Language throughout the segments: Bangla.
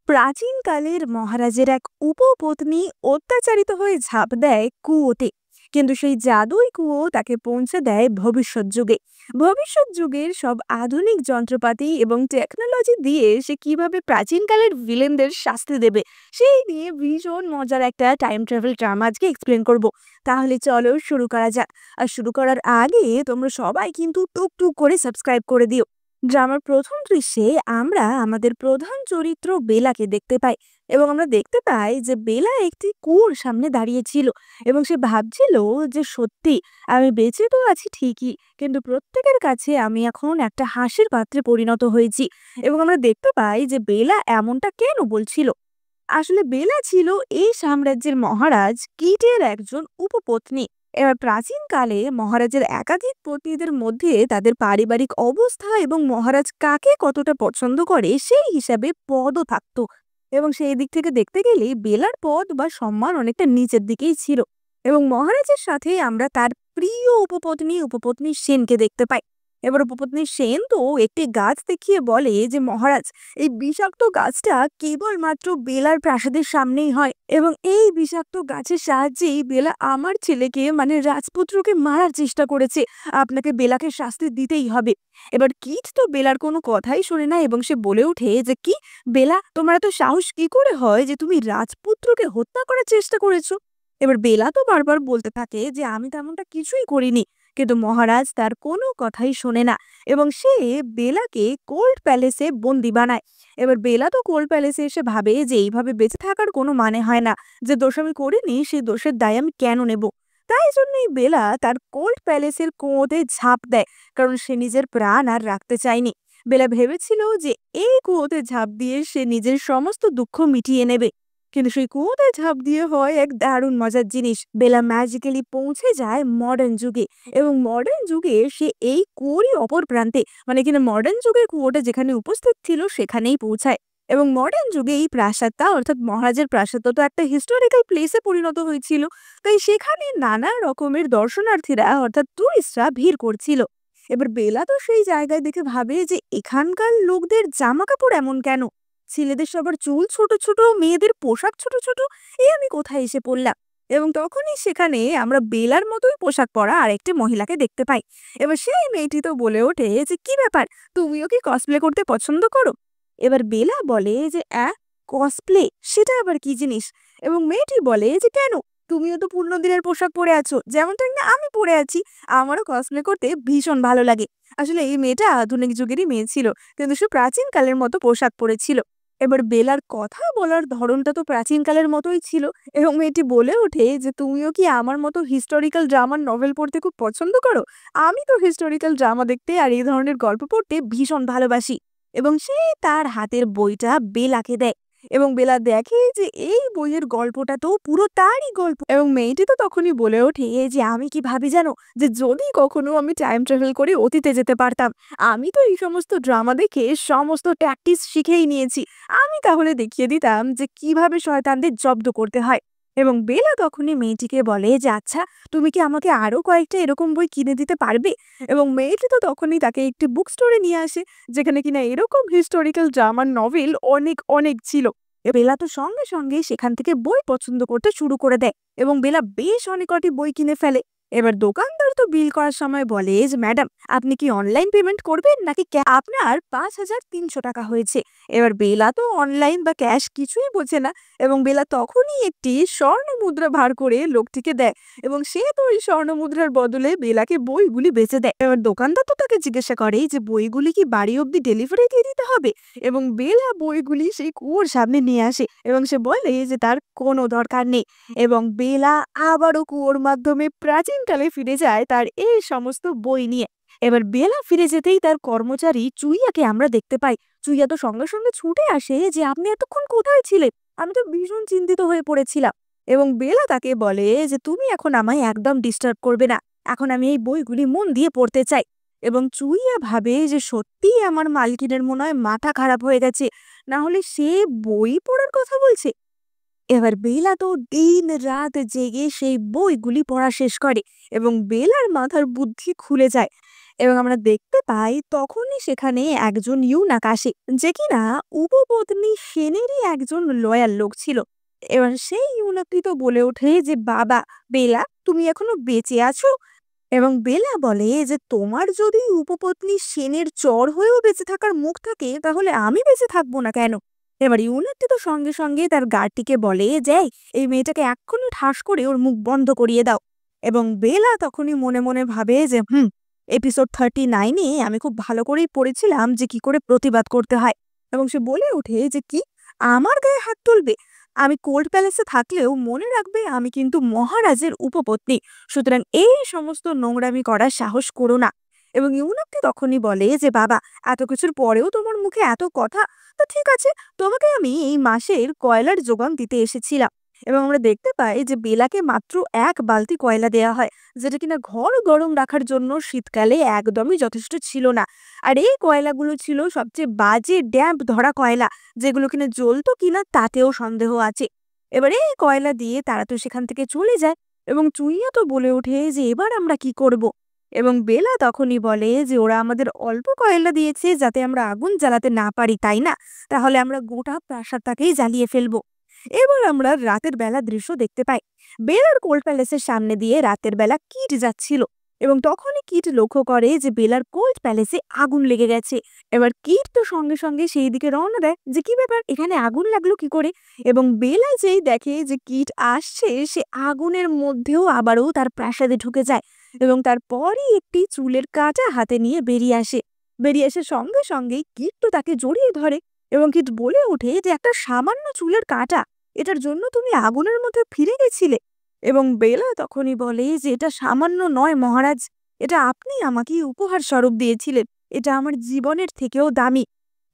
প্রাচীনকালের মহারাজের এক উপপত্নী অত্যাচারিত হয়ে ঝাঁপ দেয় কুয়োতে। কিন্তু সেই জাদুই কুয়ো তাকে পৌঁছে দেয় ভবিষ্যৎ যুগে। ভবিষ্যৎ যুগের সব আধুনিক যন্ত্রপাতি এবং টেকনোলজি দিয়ে সে কিভাবে প্রাচীনকালের ভিলেনদের শাস্তি দেবে সেই নিয়ে ভীষণ মজার একটা টাইম ট্রাভেল ড্রামা আজকে এক্সপ্লেন করব। তাহলে চলো শুরু করা যাক। আর শুরু করার আগে তোমরা সবাই কিন্তু টুক করে সাবস্ক্রাইব করে দিও। ড্রামার প্রথম দৃশ্যে আমরা আমাদের প্রধান চরিত্র বেলাকে দেখতে পাই এবং আমরা দেখতে পাই যে বেলা একটি কুয়োর সামনে দাঁড়িয়ে ছিল এবং সে ভাবছিল যে সত্যি আমি বেঁচে তো আছি ঠিকই, কিন্তু প্রত্যেকের কাছে আমি এখন একটা হাসির পাত্রে পরিণত হয়েছি। এবং আমরা দেখতে পাই যে বেলা এমনটা কেন বলছিল। আসলে বেলা ছিল এই সাম্রাজ্যের মহারাজ কিটের একজন উপপত্নী। এবার প্রাচীনকালে মহারাজের একাধিক পত্নীদের মধ্যে তাদের পারিবারিক অবস্থা এবং মহারাজ কাকে কতটা পছন্দ করে সেই হিসাবে পদও থাকতো। এবং সেই দিক থেকে দেখতে গেলে বেলার পদ বা সম্মান অনেকটা নিচের দিকেই ছিল। এবং মহারাজের সাথে আমরা তার প্রিয় উপপত্নী সেনকে দেখতে পাই। এবার উপপত্নী সেন তো একটি গাছ দেখিয়ে বলে যে মহারাজ, এই বিষাক্ত গাছটা কেবলমাত্র বেলার প্রাসাদের সামনেই হয় এবং এই বিষাক্ত গাছের সাহায্যেই বেলা আমার ছেলেকে মানে রাজপুত্রকে মারার চেষ্টা করেছে। আপনাকে বেলাকে শাস্তি দিতেই হবে। এবার কিট তো বেলার কোনো কথাই শোনে না এবং সে বলে ওঠে যে কি বেলা, তোমার এত সাহস কি করে হয় যে তুমি রাজপুত্রকে হত্যা করার চেষ্টা করেছো? এবার বেলা তো বারবার বলতে থাকে যে আমি তেমনটা কিছুই করিনি, কিন্তু মহারাজ তার কোনো কথাই শোনে না এবং সে বেলাকে কোল্ড প্যালেসে বন্দি বানায়। এবার বেলা তো কোল্ড প্যালেসে এসে ভাবে যে এইভাবে বেঁচে থাকার কোনো মানে হয় না, যে দোষ আমি করিনি সেই দোষের দায় আমি কেন নেব। তাই জন্যই বেলা তার কোল্ড প্যালেসের কুয়োতে ঝাঁপ দেয়, কারণ সে নিজের প্রাণ আর রাখতে চায়নি। বেলা ভেবেছিল যে এই কুয়োতে ঝাঁপ দিয়ে সে নিজের সমস্ত দুঃখ মিটিয়ে নেবে, কিন্তু সেই কুয়োতে ঝাঁপ দিয়ে হয় এক দারুণ মজার জিনিস। বেলা ম্যাজিক্যালি পৌঁছে যায় মডার্ন যুগে এবং মডার্ন যুগে সে এই কুয়োরই অপর প্রান্তে, মানে কিনা মডার্ন যুগের কুয়োটা যেখানে উপস্থিত ছিল সেখানেই পৌঁছায়। এবং মডার্ন যুগে এই প্রাসাদটা অর্থাৎ মহারাজের প্রাসাদটা তো একটা হিস্টোরিক্যাল প্লেসে পরিণত হয়েছিল। তাই সেখানে নানা রকমের দর্শনার্থীরা অর্থাৎ টুরিস্টরা ভিড় করছিল। এবার বেলা তো সেই জায়গায় দেখে ভাবে যে এখানকার লোকদের জামা কাপড় এমন কেন, ছেলেদের সবার চুল ছোট ছোট, মেয়েদের পোশাক ছোট ছোট, আমি কোথায় এসে পড়লাম। এবং তখনই সেখানে আমরা বেলার মতোই পোশাক পরা আরেকটি মহিলাকে দেখতে পাই। এবার সেই মেয়েটি তো বলে ওঠে যে কি ব্যাপার, তুমিও কি কসপ্লে করতে পছন্দ করো? এবার বেলা বলে যে কসপ্লে সেটা আবার কি জিনিস? এবং মেয়েটি বলে যে কেন, তুমিও তো পূর্ণ দিনের পোশাক পরে আছো যেমনটা না আমি পরে আছি, আমারও কসপ্লে করতে ভীষণ ভালো লাগে। আসলে এই মেয়েটা আধুনিক যুগেরই মেয়ে ছিল, কিন্তু সে প্রাচীনকালের মতো পোশাক পরেছিল। এবার বেলার কথা বলার ধরনটা তো প্রাচীনকালের মতোই ছিল এবং মেয়েটি বলে ওঠে যে তুমিও কি আমার মতো হিস্টোরিক্যাল ড্রামার নভেল পড়তে খুব পছন্দ করো? আমি তো হিস্টোরিক্যাল ড্রামা দেখতে আর এই ধরনের গল্প পড়তে ভীষণ ভালোবাসি। এবং সে তার হাতের বইটা বেলাকে দেয় এবং বেলা দেখে যে এই বইয়ের গল্পটা তো পুরো তারই গল্প। এবং মেয়েটি তো তখনই বলে ওঠে যে আমি কি ভাবি জানো, যে যদি কখনো আমি টাইম ট্রাভেল করে অতীতে যেতে পারতাম, আমি তো এই সমস্ত ড্রামা দেখে সমস্ত ট্যাকটিক্স শিখেই নিয়েছি, আমি তাহলে দেখিয়ে দিতাম যে কিভাবে শয়তানদের জব্দ করতে হয়। এবং বেলা তখনই মেয়েটিকে বলে যে আচ্ছা, তুমি কি আমাকে আরো কয়েকটা এরকম বই কিনে দিতে পারবে? এবং মেয়েটি তো তখনই তাকে একটি বুক স্টোরে নিয়ে আসে, যেখানে কিনা এরকম হিস্টোরিক্যাল ড্রামার নভেল অনেক অনেক ছিল। বেলা তো সঙ্গে সঙ্গে সেখান থেকে বই পছন্দ করতে শুরু করে দেয় এবং বেলা বেশ অনেক কটি বই কিনে ফেলে। এবার দোকানদার তো বিল করার সময় বলে যে ম্যাডাম, আপনি কি অনলাইন পেমেন্ট করবেন নাকি আপনার 5,300 টাকা হয়েছে। এবার বেলা তো অনলাইন বা ক্যাশ কিছুই বোঝে না এবং বেলা তখনই একটি স্বর্ণ মুদ্রা ভার করে লোকটিকে দেয় এবং সে তো ওই স্বর্ণ মুদ্রার বদলে বেলাকে বইগুলি বেচে দেয়। এবার দোকানদার তো তাকে জিজ্ঞাসা করে যে বইগুলি কি বাড়ি অব্দি ডেলিভারি দিয়ে দিতে হবে? এবং বেলা বইগুলি সেই কুয়োর সামনে নিয়ে আসে এবং সে বলে যে তার কোনো দরকার নেই। এবং বেলা আবারও কুয়োর মাধ্যমে প্রাচীনকালে ফিরে যায় তার এই সমস্ত বই নিয়ে। এবার বেলা ফিরে যেতেই তার কর্মচারী চুইয়াকে আমরা দেখতে পাই। চুইয়া তো সঙ্গে সঙ্গে ছুটে আসে যে আপনি এতক্ষণ কোথায় ছিলেন, আমি তো ভীষণ চিন্তিত হয়ে পড়েছিলাম। এবং বেলা তাকে বলে যে তুমি এখন আমায় একদম ডিস্টার্ব করবে না, এখন আমি এই বইগুলি মন দিয়ে পড়তে চাই। এবং চুইয়া ভাবে যে সত্যি আমার মালকিনের মনে হয় মাথা খারাপ হয়ে গেছে, না হলে সে বই পড়ার কথা বলছে। এবার বেলা তো দিন রাত জেগে সেই বইগুলি পড়া শেষ করে এবং বেলার মাথার বুদ্ধি খুলে যায়। এবং আমরা দেখতে পাই তখনই সেখানে একজন ইউনাক আসে, যে কিনা উপপত্নী সেনেরই একজন লয়াল লোক ছিল। এবার সেই ইউনাকটি তো বলে ওঠে যে, বাবা বেলা, তুমি এখনো বেঁচে আছো? এবং বেলা বলে যে, তোমার যদি উপপত্নী সেনের চর হয়েও বেঁচে থাকার মুখ থাকে, তাহলে আমি বেঁচে থাকবো না কেন? এবার ইউনাকটি তো সঙ্গে সঙ্গে তার গার্ডটিকে বলে যে, এই মেয়েটাকে এক্ষুনি ঠাস করে ওর মুখ বন্ধ করিয়ে দাও। এবং বেলা তখনই মনে মনে ভাবে যে, এপিসোড 39-এ আমি খুব ভালো করেই পড়েছিলাম যে কি করে প্রতিবাদ করতে হয়। এবং সে বলে ওঠে যে, কি আমার গায়ে হাত তুলবে? আমি কোল্ড প্যালেসে থাকলেও মনে রাখবে আমি কিন্তু মহারাজের উপপত্নী, সুতরাং এই সমস্ত নোংরামি করার সাহস করো না। এবং ইউনাকটি তখনই বলে যে, বাবা এত কিছুর পরেও তোমার মুখে এত কথা, তো ঠিক আছে, তোমাকে আমি এই মাসের কয়লার যোগান দিতে এসেছিলাম। এবং আমরা দেখতে পাই যে বেলাকে মাত্র 1 বালতি কয়লা দেয়া হয়, যেটা কিনা ঘর গরম রাখার জন্য শীতকালে একদমই যথেষ্ট ছিল না। আর এই কয়লাগুলো ছিল সবচেয়ে বাজে ড্যাম্প ধরা কয়লা, যেগুলো কিনা জ্বলতো কিনা তাতেও সন্দেহ আছে। এবারে এই কয়লা দিয়ে তারা তো সেখান থেকে চলে যায়। এবং চুইয়া তো বলে ওঠে যে, এবার আমরা কি করব? এবং বেলা তখনই বলে যে, ওরা আমাদের অল্প কয়লা দিয়েছে যাতে আমরা আগুন জ্বালাতে না পারি, তাই না? তাহলে আমরা গোটা প্রাসাদটাকেই জ্বালিয়ে ফেলবো। এবার আমরা রাতের বেলা দৃশ্য দেখতে পাই। বেলার কোল্ড প্যালেসের সামনে দিয়ে রাতের বেলা কিট যাচ্ছিল, এবং তখনই কিট লক্ষ্য করে যে বেলার কোল্ড প্যালেসে আগুন লেগে গেছে। এবার কিট তো সঙ্গে সঙ্গে সেই দিকে রওনা দেয় যে, কি ব্যাপার, এখানে আগুন লাগলো কি করে? এবং বেলা যেই দেখে যে কিট আসছে, সে আগুনের মধ্যেও আবারও তার প্রাসাদে ঢুকে যায়। এবং তারপরই একটি চুলের কাঁটা হাতে নিয়ে বেরিয়ে এসে সঙ্গে সঙ্গেই কিট তো তাকে জড়িয়ে ধরে। এবং কিট বলে ওঠে যে, একটা সামান্য চুলের কাঁটা, এটার জন্য তুমি আগুনের মধ্যে ফিরে গেছিলে? এবং বেলা তখনই বলে যে, এটা সামান্য নয় মহারাজ, এটা আপনি আমাকে উপহার স্বরূপ দিয়েছিলেন, এটা আমার জীবনের থেকেও দামি।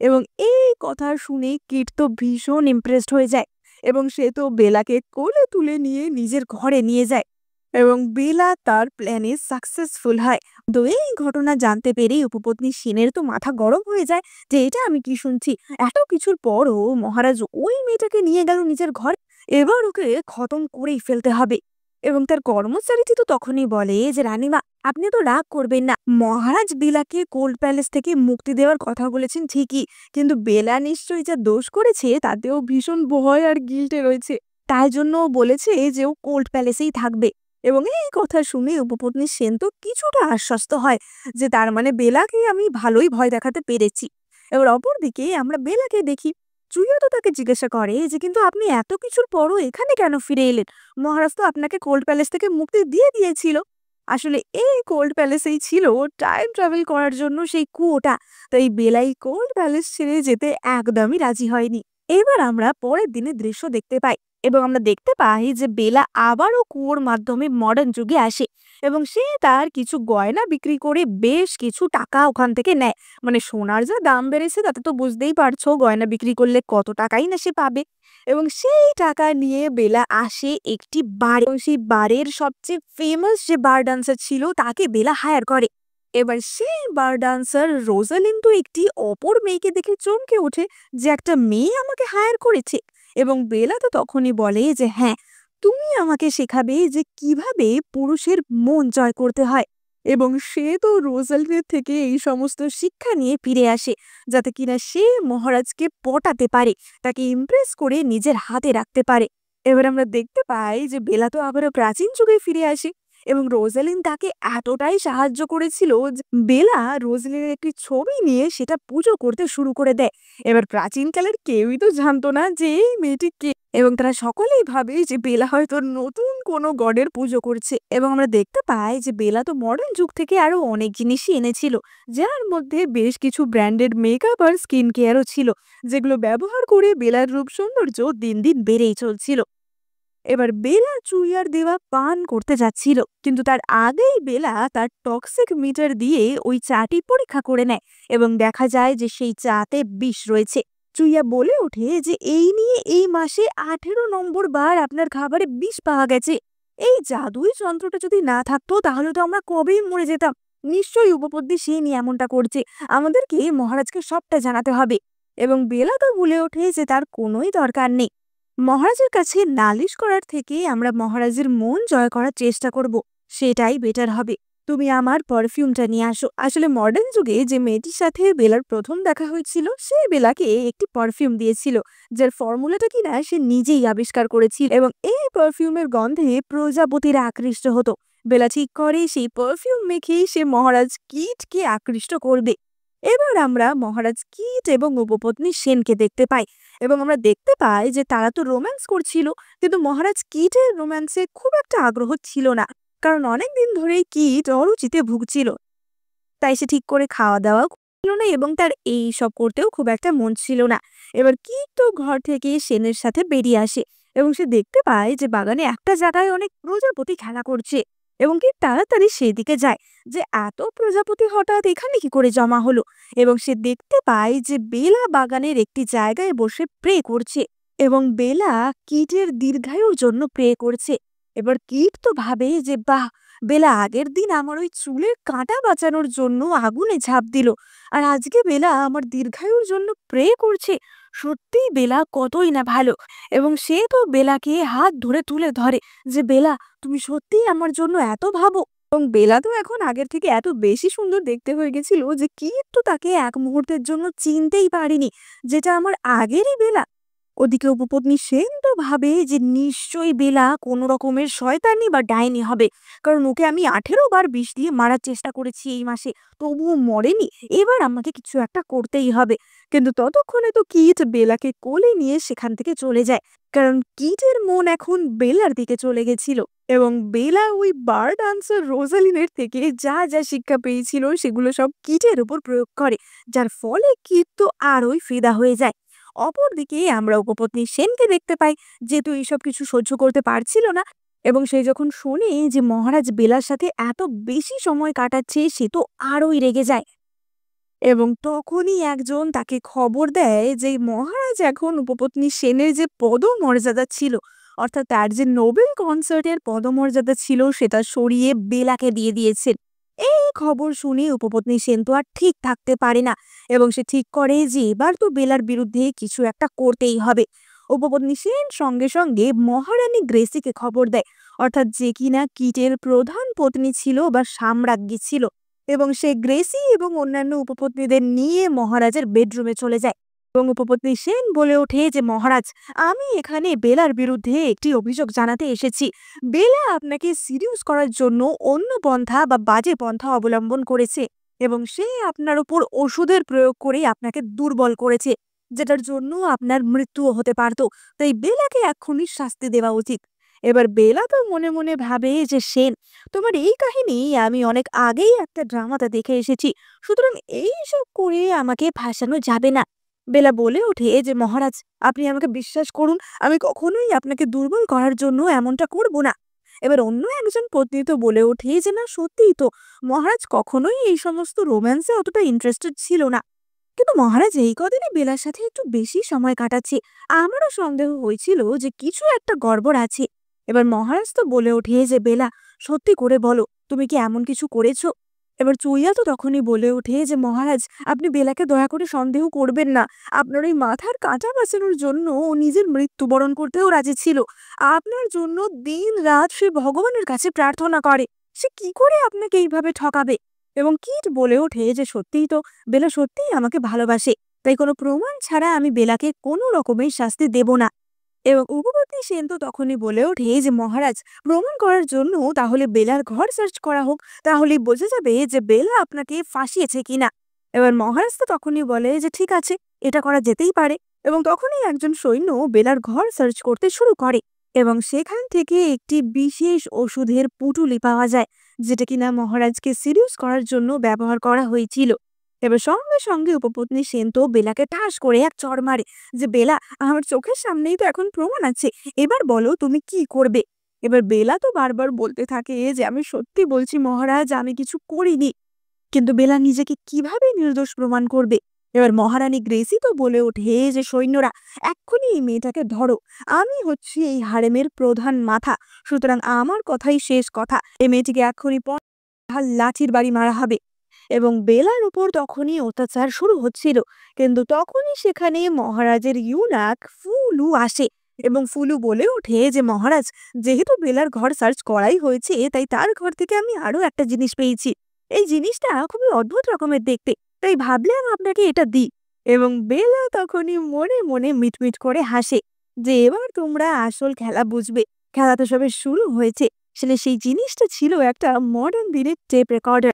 এবং এই কথা শুনে কিট তো ভীষণ ইমপ্রেসড হয়ে যায়, এবং সে তো বেলাকে কোলে তুলে নিয়ে নিজের ঘরে নিয়ে যায়। এবং বেলা তার প্ল্যানে সাকসেসফুল হয়। তো এই ঘটনা জানতে পেরে উপপত্নী সেনের তো মাথা গরম হয়ে যায় যে, এটা আমি কি শুনছি? এত কিছুর পরও মহারাজ ওই মেয়েটাকে নিয়ে গেল নিজের ঘরে, এবার ওকে খতম করেই ফেলতে হবে। এবং তার কর্মচারীটি তো তখনই বলে যে, রানীমা, আপনি তো রাগ করবেন না, মহারাজ বেলাকে কোল্ড প্যালেস থেকে মুক্তি দেওয়ার কথা বলেছেন ঠিকই, কিন্তু বেলা নিশ্চয়ই যা দোষ করেছে তাতেও ভীষণ ভয় আর গিল্টে রয়েছে, তাই জন্য ও বলেছে যে ও কোল্ড প্যালেসেই থাকবে। এবং এই কথা শুনে উপপত্নী সেন তো কিছুটা আশ্বস্ত হয় যে, তার মানে বেলাকে আমি ভালোই ভয় দেখাতে পেরেছি। এবার অপরদিকে আমরা বেলাকে দেখি। জুইয়া তো তাকে জিজ্ঞাসা করে যে, কিন্তু আপনি এত কিছুর পরও এখানে কেন ফিরে এলেন? মহারাজ তো আপনাকে কোল্ড প্যালেস থেকে মুক্তি দিয়ে দিয়েছিল। আসলে এই কোল্ড প্যালেসেই ছিল টাইম ট্রাভেল করার জন্য সেই কুয়োটা, তাই বেলাই কোল্ড প্যালেস ছেড়ে যেতে একদমই রাজি হয়নি। এবার আমরা পরের দিনে দৃশ্য দেখতে পাই, এবং আমরা দেখতে পাই যে বেলা আবারও কুয়োর মাধ্যমে মডার্ন যুগে আসে, এবং সে তার কিছু গয়না বিক্রি করে বেশ কিছু টাকা ওখান থেকে নেয়। মানে সোনার যা দাম বেড়েছে তাতে তো বুঝতেই পারছো গয়না বিক্রি করলে কত টাকাই না সে পাবে। এবং সেই টাকা নিয়ে বেলা আসে একটি বার, এবং সেই বারের সবচেয়ে ফেমাস যে বার ডান্সার ছিল তাকে বেলা হায়ার করে। এবার সেই বার ডান্সার রোজালিন তো একটি অপর মেয়েকে দেখে চমকে ওঠে যে, একটা মেয়ে আমাকে হায়ার করেছে। এবং বেলা তো তখনই বলে যে, হ্যাঁ, তুমি আমাকে শেখাবে যে কিভাবে পুরুষের মন জয় করতে হয়। এবং সে তো রোজালিনের থেকে এই সমস্ত শিক্ষা নিয়ে ফিরে আসে, যাতে কিনা সে মহারাজকে পটাতে পারে, তাকে ইমপ্রেস করে নিজের হাতে রাখতে পারে। এবার আমরা দেখতে পাই যে বেলা তো আবারও প্রাচীন যুগে ফিরে আসে, এবং রোজালিন তাকে এতটাই সাহায্য করেছিল যে বেলা রোজালিনের একটি ছবি নিয়ে সেটা পুজো করতে শুরু করে দেয়। এবার প্রাচীনকালের কেউই তো জানতো না যে এই মেয়েটি কে, এবং তারা সকলেই ভাবে যে বেলা হয়তো নতুন কোনো গডের পুজো করছে। এবং আমরা দেখতে পাই যে বেলা তো মডার্ন যুগ থেকে আরো অনেক জিনিসই এনেছিল, যার মধ্যে বেশ কিছু ব্র্যান্ডেড মেকআপ আর স্কিন কেয়ারও ছিল, যেগুলো ব্যবহার করে বেলার রূপ সৌন্দর্য দিন দিন বেড়েই চলছিল। এবার বেলা চুইয়ার দেওয়া পান করতে যাচ্ছিল, কিন্তু তার আগেই বেলা তার টক্সিক মিটার দিয়ে ওই চাটি পরীক্ষা করে নেয়, এবং দেখা যায় যে সেই চাতে বিষ রয়েছে। চুইয়া বলে ওঠে যে, এই নিয়ে এই মাসে 18 নম্বর বার আপনার খাবারে বিষ পাওয়া গেছে। এই জাদুই যন্ত্রটা যদি না থাকতো তাহলে তো আমরা কবেই মরে যেতাম। নিশ্চয়ই উপপত্তি সে নিয়ে এমনটা করছে, আমাদেরকে মহারাজকে সবটা জানাতে হবে। এবং বেলা তো বলে ওঠে যে তার কোনোই দরকার নেই, মহারাজের কাছে নালিশ করার থেকে আমরা মহারাজের মন জয় করার চেষ্টা করব, সেটাই বেটার হবে। তুমি আমার পারফিউমটা নিয়ে আসো। আসলে মডার্ন যুগে যে মেয়েটির সাথে বেলার প্রথম দেখা হয়েছিল সে বেলাকে একটি পারফিউম দিয়েছিল, যার ফর্মুলাটা কিনা সে নিজেই আবিষ্কার করেছিল, এবং এই পারফিউমের গন্ধে প্রজাপতিরা আকৃষ্ট হতো। বেলা ঠিক করে সেই পারফিউম মেখেই সে মহারাজ কিটকে আকৃষ্ট করবে। এবার আমরা মহারাজ কিট এবং উপপত্নী সেনকে দেখতে পাই, এবং আমরা দেখতে পাই যে তারা তো রোম্যান্স করছিল, কিন্তু মহারাজ কিটের রোম্যান্সে খুব একটা আগ্রহ ছিল না, কারণ অনেকদিন ধরেই কিট অরুচিতে ভুগছিল। তাই সে ঠিক করে খাওয়া দাওয়া ছিল না, এবং তার এই সব করতেও খুব একটা মন ছিল না। এবার কিট তো ঘর থেকে সেনের সাথে বেরিয়ে আসে, এবং সে দেখতে পায় যে বাগানে একটা জায়গায় অনেক প্রজাপতি খেলা করছে, এবং কি তাড়াতাড়ি সেদিকে যায় যে এত প্রজাপতি হঠাৎ এখানে কি করে জমা হলো। এবং সে দেখতে পায় যে বেলা বাগানের একটি জায়গায় বসে প্রে করছে, এবং বেলা কিটের দীর্ঘায়ুর জন্য প্রে করছে। এবার কিট তো ভাবে যে বাহ, বেলা আগের দিন আমার ওই চুলের কাঁটা বাঁচানোর জন্য আগুনে ঝাঁপ দিল, আর আজকে বেলা আমার দীর্ঘায়ুর জন্য প্রে করছে। সত্যিই বেলা কতই না ভালো। এবং সে তো বেলাকে হাত ধরে তুলে ধরে যে বেলা, তুমি সত্যিই আমার জন্য এত ভাবো। এবং বেলা তো এখন আগের থেকে এত বেশি সুন্দর দেখতে হয়ে গেছিল যে কিন্তু তাকে এক মুহূর্তের জন্য চিনতেই পারিনি, যেটা আমার আগেরই বেলা। ওদিকে উপপত্নী সেন তো ভাবে যে নিশ্চয়ই বেলা কোনো রকমের শয়তানি বা ডাইনি হবে, কারণ ওকে আমি 18 বার বিষ দিয়ে মারার চেষ্টা করেছি এই মাসে, তবুও মরেনি। এবার আমাকে কিছু একটা করতেই হবে। কিন্তু ততক্ষণে তো কিট বেলাকে কোলে নিয়ে সেখান থেকে চলে যায়, কারণ কিটের মন এখন বেলার দিকে চলে গেছিল। এবং বেলা ওই বার ডান্সার রোজালিনের থেকে যা যা শিক্ষা পেয়েছিল সেগুলো সব কিটের উপর প্রয়োগ করে, যার ফলে কিট তো আরোই ফিদা হয়ে যায়। অপরদিকে আমরা উপপত্নী সেনকে দেখতে পাই, যেহেতু এইসব কিছু সহ্য করতে পারছিল না, এবং সে যখন শোনে যে মহারাজ বেলার সাথে এত বেশি সময় কাটাচ্ছে সে তো আরোই রেগে যায়। এবং তখনই একজন তাকে খবর দেয় যে মহারাজ এখন উপপত্নী সেনের যে পদমর্যাদা ছিল, অর্থাৎ তার যে নোবেল কনসার্টের পদমর্যাদা ছিল সেটা সরিয়ে বেলাকে দিয়ে দিয়েছেন। এই খবর শুনে উপপত্নী সেন তো আর ঠিক থাকতে পারে না, এবং সে ঠিক করে যে এবার তো বেলার বিরুদ্ধে কিছু একটা করতেই হবে। উপপত্নী সেন সঙ্গে সঙ্গে মহারানী গ্রেসিকে খবর দেয়, অর্থাৎ যে কিনা কিটের প্রধান পত্নী ছিল বা সাম্রাজ্ঞী ছিল, এবং সে গ্রেসি এবং অন্যান্য উপপত্নীদের নিয়ে মহারাজের বেডরুমে চলে যায়। এবং উপপত্নী সেন বলে ওঠে যে মহারাজ, আমি এখানে বেলার বিরুদ্ধে একটি অভিযোগ জানাতে এসেছি। বেলা আপনাকে সিরিয়াস করার জন্য অন্য পন্থা বা বাজে পন্থা অবলম্বন করেছে, এবং সে আপনার উপর ওষুধের প্রয়োগ করে আপনাকে দুর্বল করেছে, যেটার জন্য আপনার মৃত্যুও হতে পারত। তাই বেলাকে এক্ষুনি শাস্তি দেওয়া উচিত। এবার বেলা তো মনে মনে ভাবে যে সেন, তোমার এই কাহিনী আমি অনেক আগেই একটা ড্রামাতে দেখে এসেছি, সুতরাং এইসব করে আমাকে ফাঁসানো যাবে না। বেলা বলে ওঠে যে মহারাজ, আপনি আমাকে বিশ্বাস করুন, আমি কখনোই আপনাকে দুর্বল করার জন্য এমনটা করব না। এবার অন্য একজন পত্নী তো বলে ওঠে যে না, সত্যিই তো, মহারাজ কখনোই এই সমস্ত রোম্যান্সে অতটা ইন্টারেস্টেড ছিল না, কিন্তু মহারাজ এই কদিনে বেলার সাথে একটু বেশি সময় কাটাচ্ছে, আমারও সন্দেহ হয়েছিল যে কিছু একটা গড়বড় আছে। এবার মহারাজ তো বলে ওঠে যে বেলা, সত্যি করে বলো, তুমি কি এমন কিছু করেছো? এবার চুইয়া তো তখনই বলে ওঠে যে মহারাজ, আপনি বেলাকে দয়া করে সন্দেহ করবেন না। আপনার ওই মাথার কাঁটা বাঁচানোর জন্য ও নিজের মৃত্যুবরণ করতেও রাজি ছিল। আপনার জন্য দিন রাত সে ভগবানের কাছে প্রার্থনা করে। সে কি করে আপনাকে এইভাবে ঠকাবে? এবং কিট বলে ওঠে যে সত্যিই তো, বেলা সত্যিই আমাকে ভালোবাসে, তাই কোনো প্রমাণ ছাড়া আমি বেলাকে কোনো রকমের শাস্তি দেব না। এবং উপপত্নী সেন তো তখনই বলে ওঠে যে মহারাজ, প্রমাণ করার জন্য তাহলে বেলার ঘর সার্চ করা হোক, তাহলেই বোঝা যাবে যে বেলা আপনাকে ফাঁসিয়েছে কিনা। এবার মহারাজ তো তখনই বলে যে ঠিক আছে, এটা করা যেতেই পারে। এবং তখনই একজন সৈন্য বেলার ঘর সার্চ করতে শুরু করে, এবং সেখান থেকে একটি বিশেষ ওষুধের পুঁটুলি পাওয়া যায়, যেটা কিনা মহারাজকে সিরিয়াস করার জন্য ব্যবহার করা হয়েছিল। এবার সঙ্গে সঙ্গে উপপত্নী সেন তো বেলাকে ঠাস করে এক চড় মারে যে বেলা, আমার চোখের সামনেই তো এখন প্রমাণ আছে, এবার বলো তুমি কি করবে? এবার বেলা তো বারবার বলতে থাকে যে আমি সত্যি বলছি মহারাজ, আমি কিছু করিনি। কিন্তু বেলা নিজেকে কিভাবে নির্দোষ প্রমাণ করবে? এবার মহারানী গ্রেসি তো বলে ওঠে যে সৈন্যরা, এক্ষুনি এই মেয়েটাকে ধরো, আমি হচ্ছি এই হারেমের প্রধান মাথা, সুতরাং আমার কথাই শেষ কথা, এই মেয়েটিকে এক্ষুনি লাঠির বাড়ি মারা হবে। এবং বেলার উপর তখনই অত্যাচার শুরু হচ্ছিল, কিন্তু তখনই সেখানে মহারাজের ইউনাক ফুলু আসে, এবং ফুলু বলে ওঠে যে মহারাজ, যেহেতু বেলার ঘর সার্চ করাই হয়েছে তাই তার ঘর থেকে আমি আরো একটা জিনিস পেয়েছি। এই জিনিসটা খুবই অদ্ভুত রকমের দেখতে, তাই ভাবলাম আপনাকে এটা দিই। এবং বেলা তখনই মনে মনে মিটমিট করে হাসে যে এবার তোমরা আসল খেলা বুঝবে। খেলা তো সবে শুরু হয়েছে। আসলে সেই জিনিসটা ছিল একটা মডার্ন দিনের টেপ রেকর্ডার।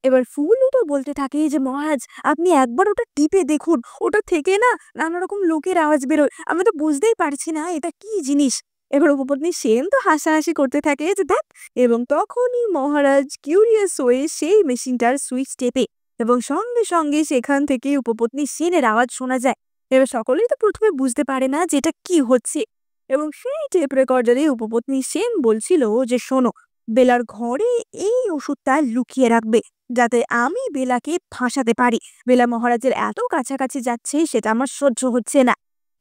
এবার ফুলও তো বলতে থাকে যে মহারাজ, আপনি একবার ওটা টিপে দেখুন, ওটা থেকে না নানা রকম লোকের আওয়াজ বেরোয়, আমি তো বুঝতেই পারছি না এটা কি জিনিস। এবার উপপত্নী সেন তো হাসাহাসি করতে থাকে যে দেখ। এবং তখনই মহারাজ কিউরিয়াস হয়ে সেই মেশিনটার সুইচ টেপে এবং সঙ্গে সঙ্গে সেখান থেকে উপপত্নী সেনের আওয়াজ শোনা যায়। এবার সকলেই তো প্রথমে বুঝতে পারে না যে এটা কি হচ্ছে। এবং সেই টেপ রেকর্ডারে উপপত্নী সেন বলছিল যে শোনো, বেলার ঘরে এই ওষুধটা লুকিয়ে রাখবে যাতে আমি বেলাকে ফাঁসাতে পারি। বেলা মহারাজের এত কাছাকাছি যাচ্ছে সেটা আমার সহ্য হচ্ছে না।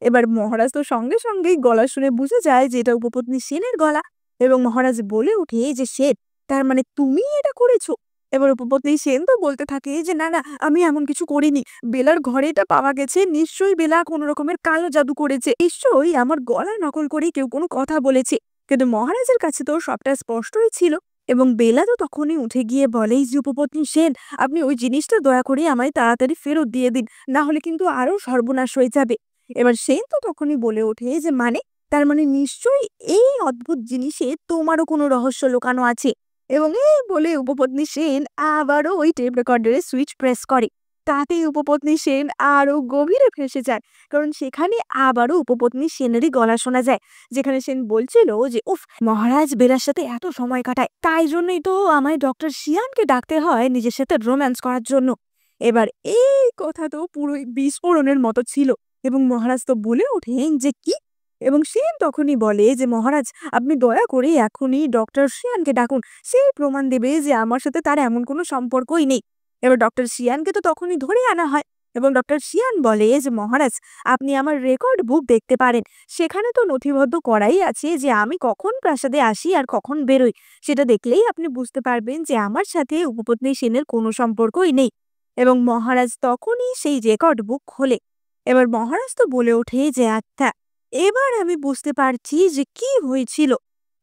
এবার মহারাজ তো সঙ্গে সঙ্গেই গলা শুনে বুঝে যায় যে এটা উপপত্নী সেনের গলা। এবং মহারাজ বলে ওঠে যে সেন, তার মানে তুমি এটা করেছো? এবার উপপত্নী সেন তো বলতে থাকে যে না না, আমি এমন কিছু করিনি। বেলার ঘরে এটা পাওয়া গেছে, নিশ্চয়ই বেলা কোনো রকমের কালো জাদু করেছে, নিশ্চয়ই আমার গলা নকল করে কেউ কোনো কথা বলেছে। কিন্তু মহারাজের কাছে তো সবটা স্পষ্টই ছিল। এবং বেলা তো তখনই উঠে গিয়ে বলে যে উপপত্নী সেন, আপনি ওই জিনিসটা দয়া করে আমায় তাড়াতাড়ি ফেরত দিয়ে দিন, না হলে কিন্তু আরো সর্বনাশ হয়ে যাবে। এবার সেন তো তখনই বলে ওঠে যে মানে, তার মানে নিশ্চয়ই এই অদ্ভুত জিনিসে তোমারও কোনো রহস্য লুকানো আছে। এবং এই বলে উপপত্নী সেন আবারও ওই টেপ রেকর্ডারের সুইচ প্রেস করে। তাতে উপপত্নী সেন আরো গভীরে ফেসে যায়, কারণ সেখানে আবারও উপপত্নী সেনেরই গলা শোনা যায়, যেখানে সেন বলছিল যে উফ, মহারাজ বেলার সাথে এত সময় কাটায়, তাই জন্যই তো আমায় ডক্টর শিয়ানকে ডাকতে হয় নিজের সাথে রোম্যান্স করার জন্য। এবার এই কথা তো পুরোই বিস্ফোরণের মতো ছিল। এবং মহারাজ তো বলে ওঠেন যে কি। এবং সেন তখনই বলে যে মহারাজ, আপনি দয়া করে এখনই ডক্টর শিয়ানকে ডাকুন, সেই প্রমাণ দেবে যে আমার সাথে তার এমন কোনো সম্পর্কই নেই। এবার ডক্টর শিয়ানকে তো তখনই ধরে আনা হয়। এবং ডক্টর শিয়ান বলে যে মহারাজ, আপনি আমার রেকর্ড বুক দেখতে পারেন, সেখানে তো নথিবদ্ধ করাই আছে যে আমি কখন প্রাসাদে আসি আর কখন বেরোই। সেটা দেখলেই আপনি বুঝতে পারবেন যে আমার সাথে উপপত্নী সেনের কোনো সম্পর্কই নেই। এবং মহারাজ তখনই সেই রেকর্ড বুক খোলে। এবার মহারাজ তো বলে ওঠে যে আচ্ছা, এবার আমি বুঝতে পারছি যে কি হয়েছিল।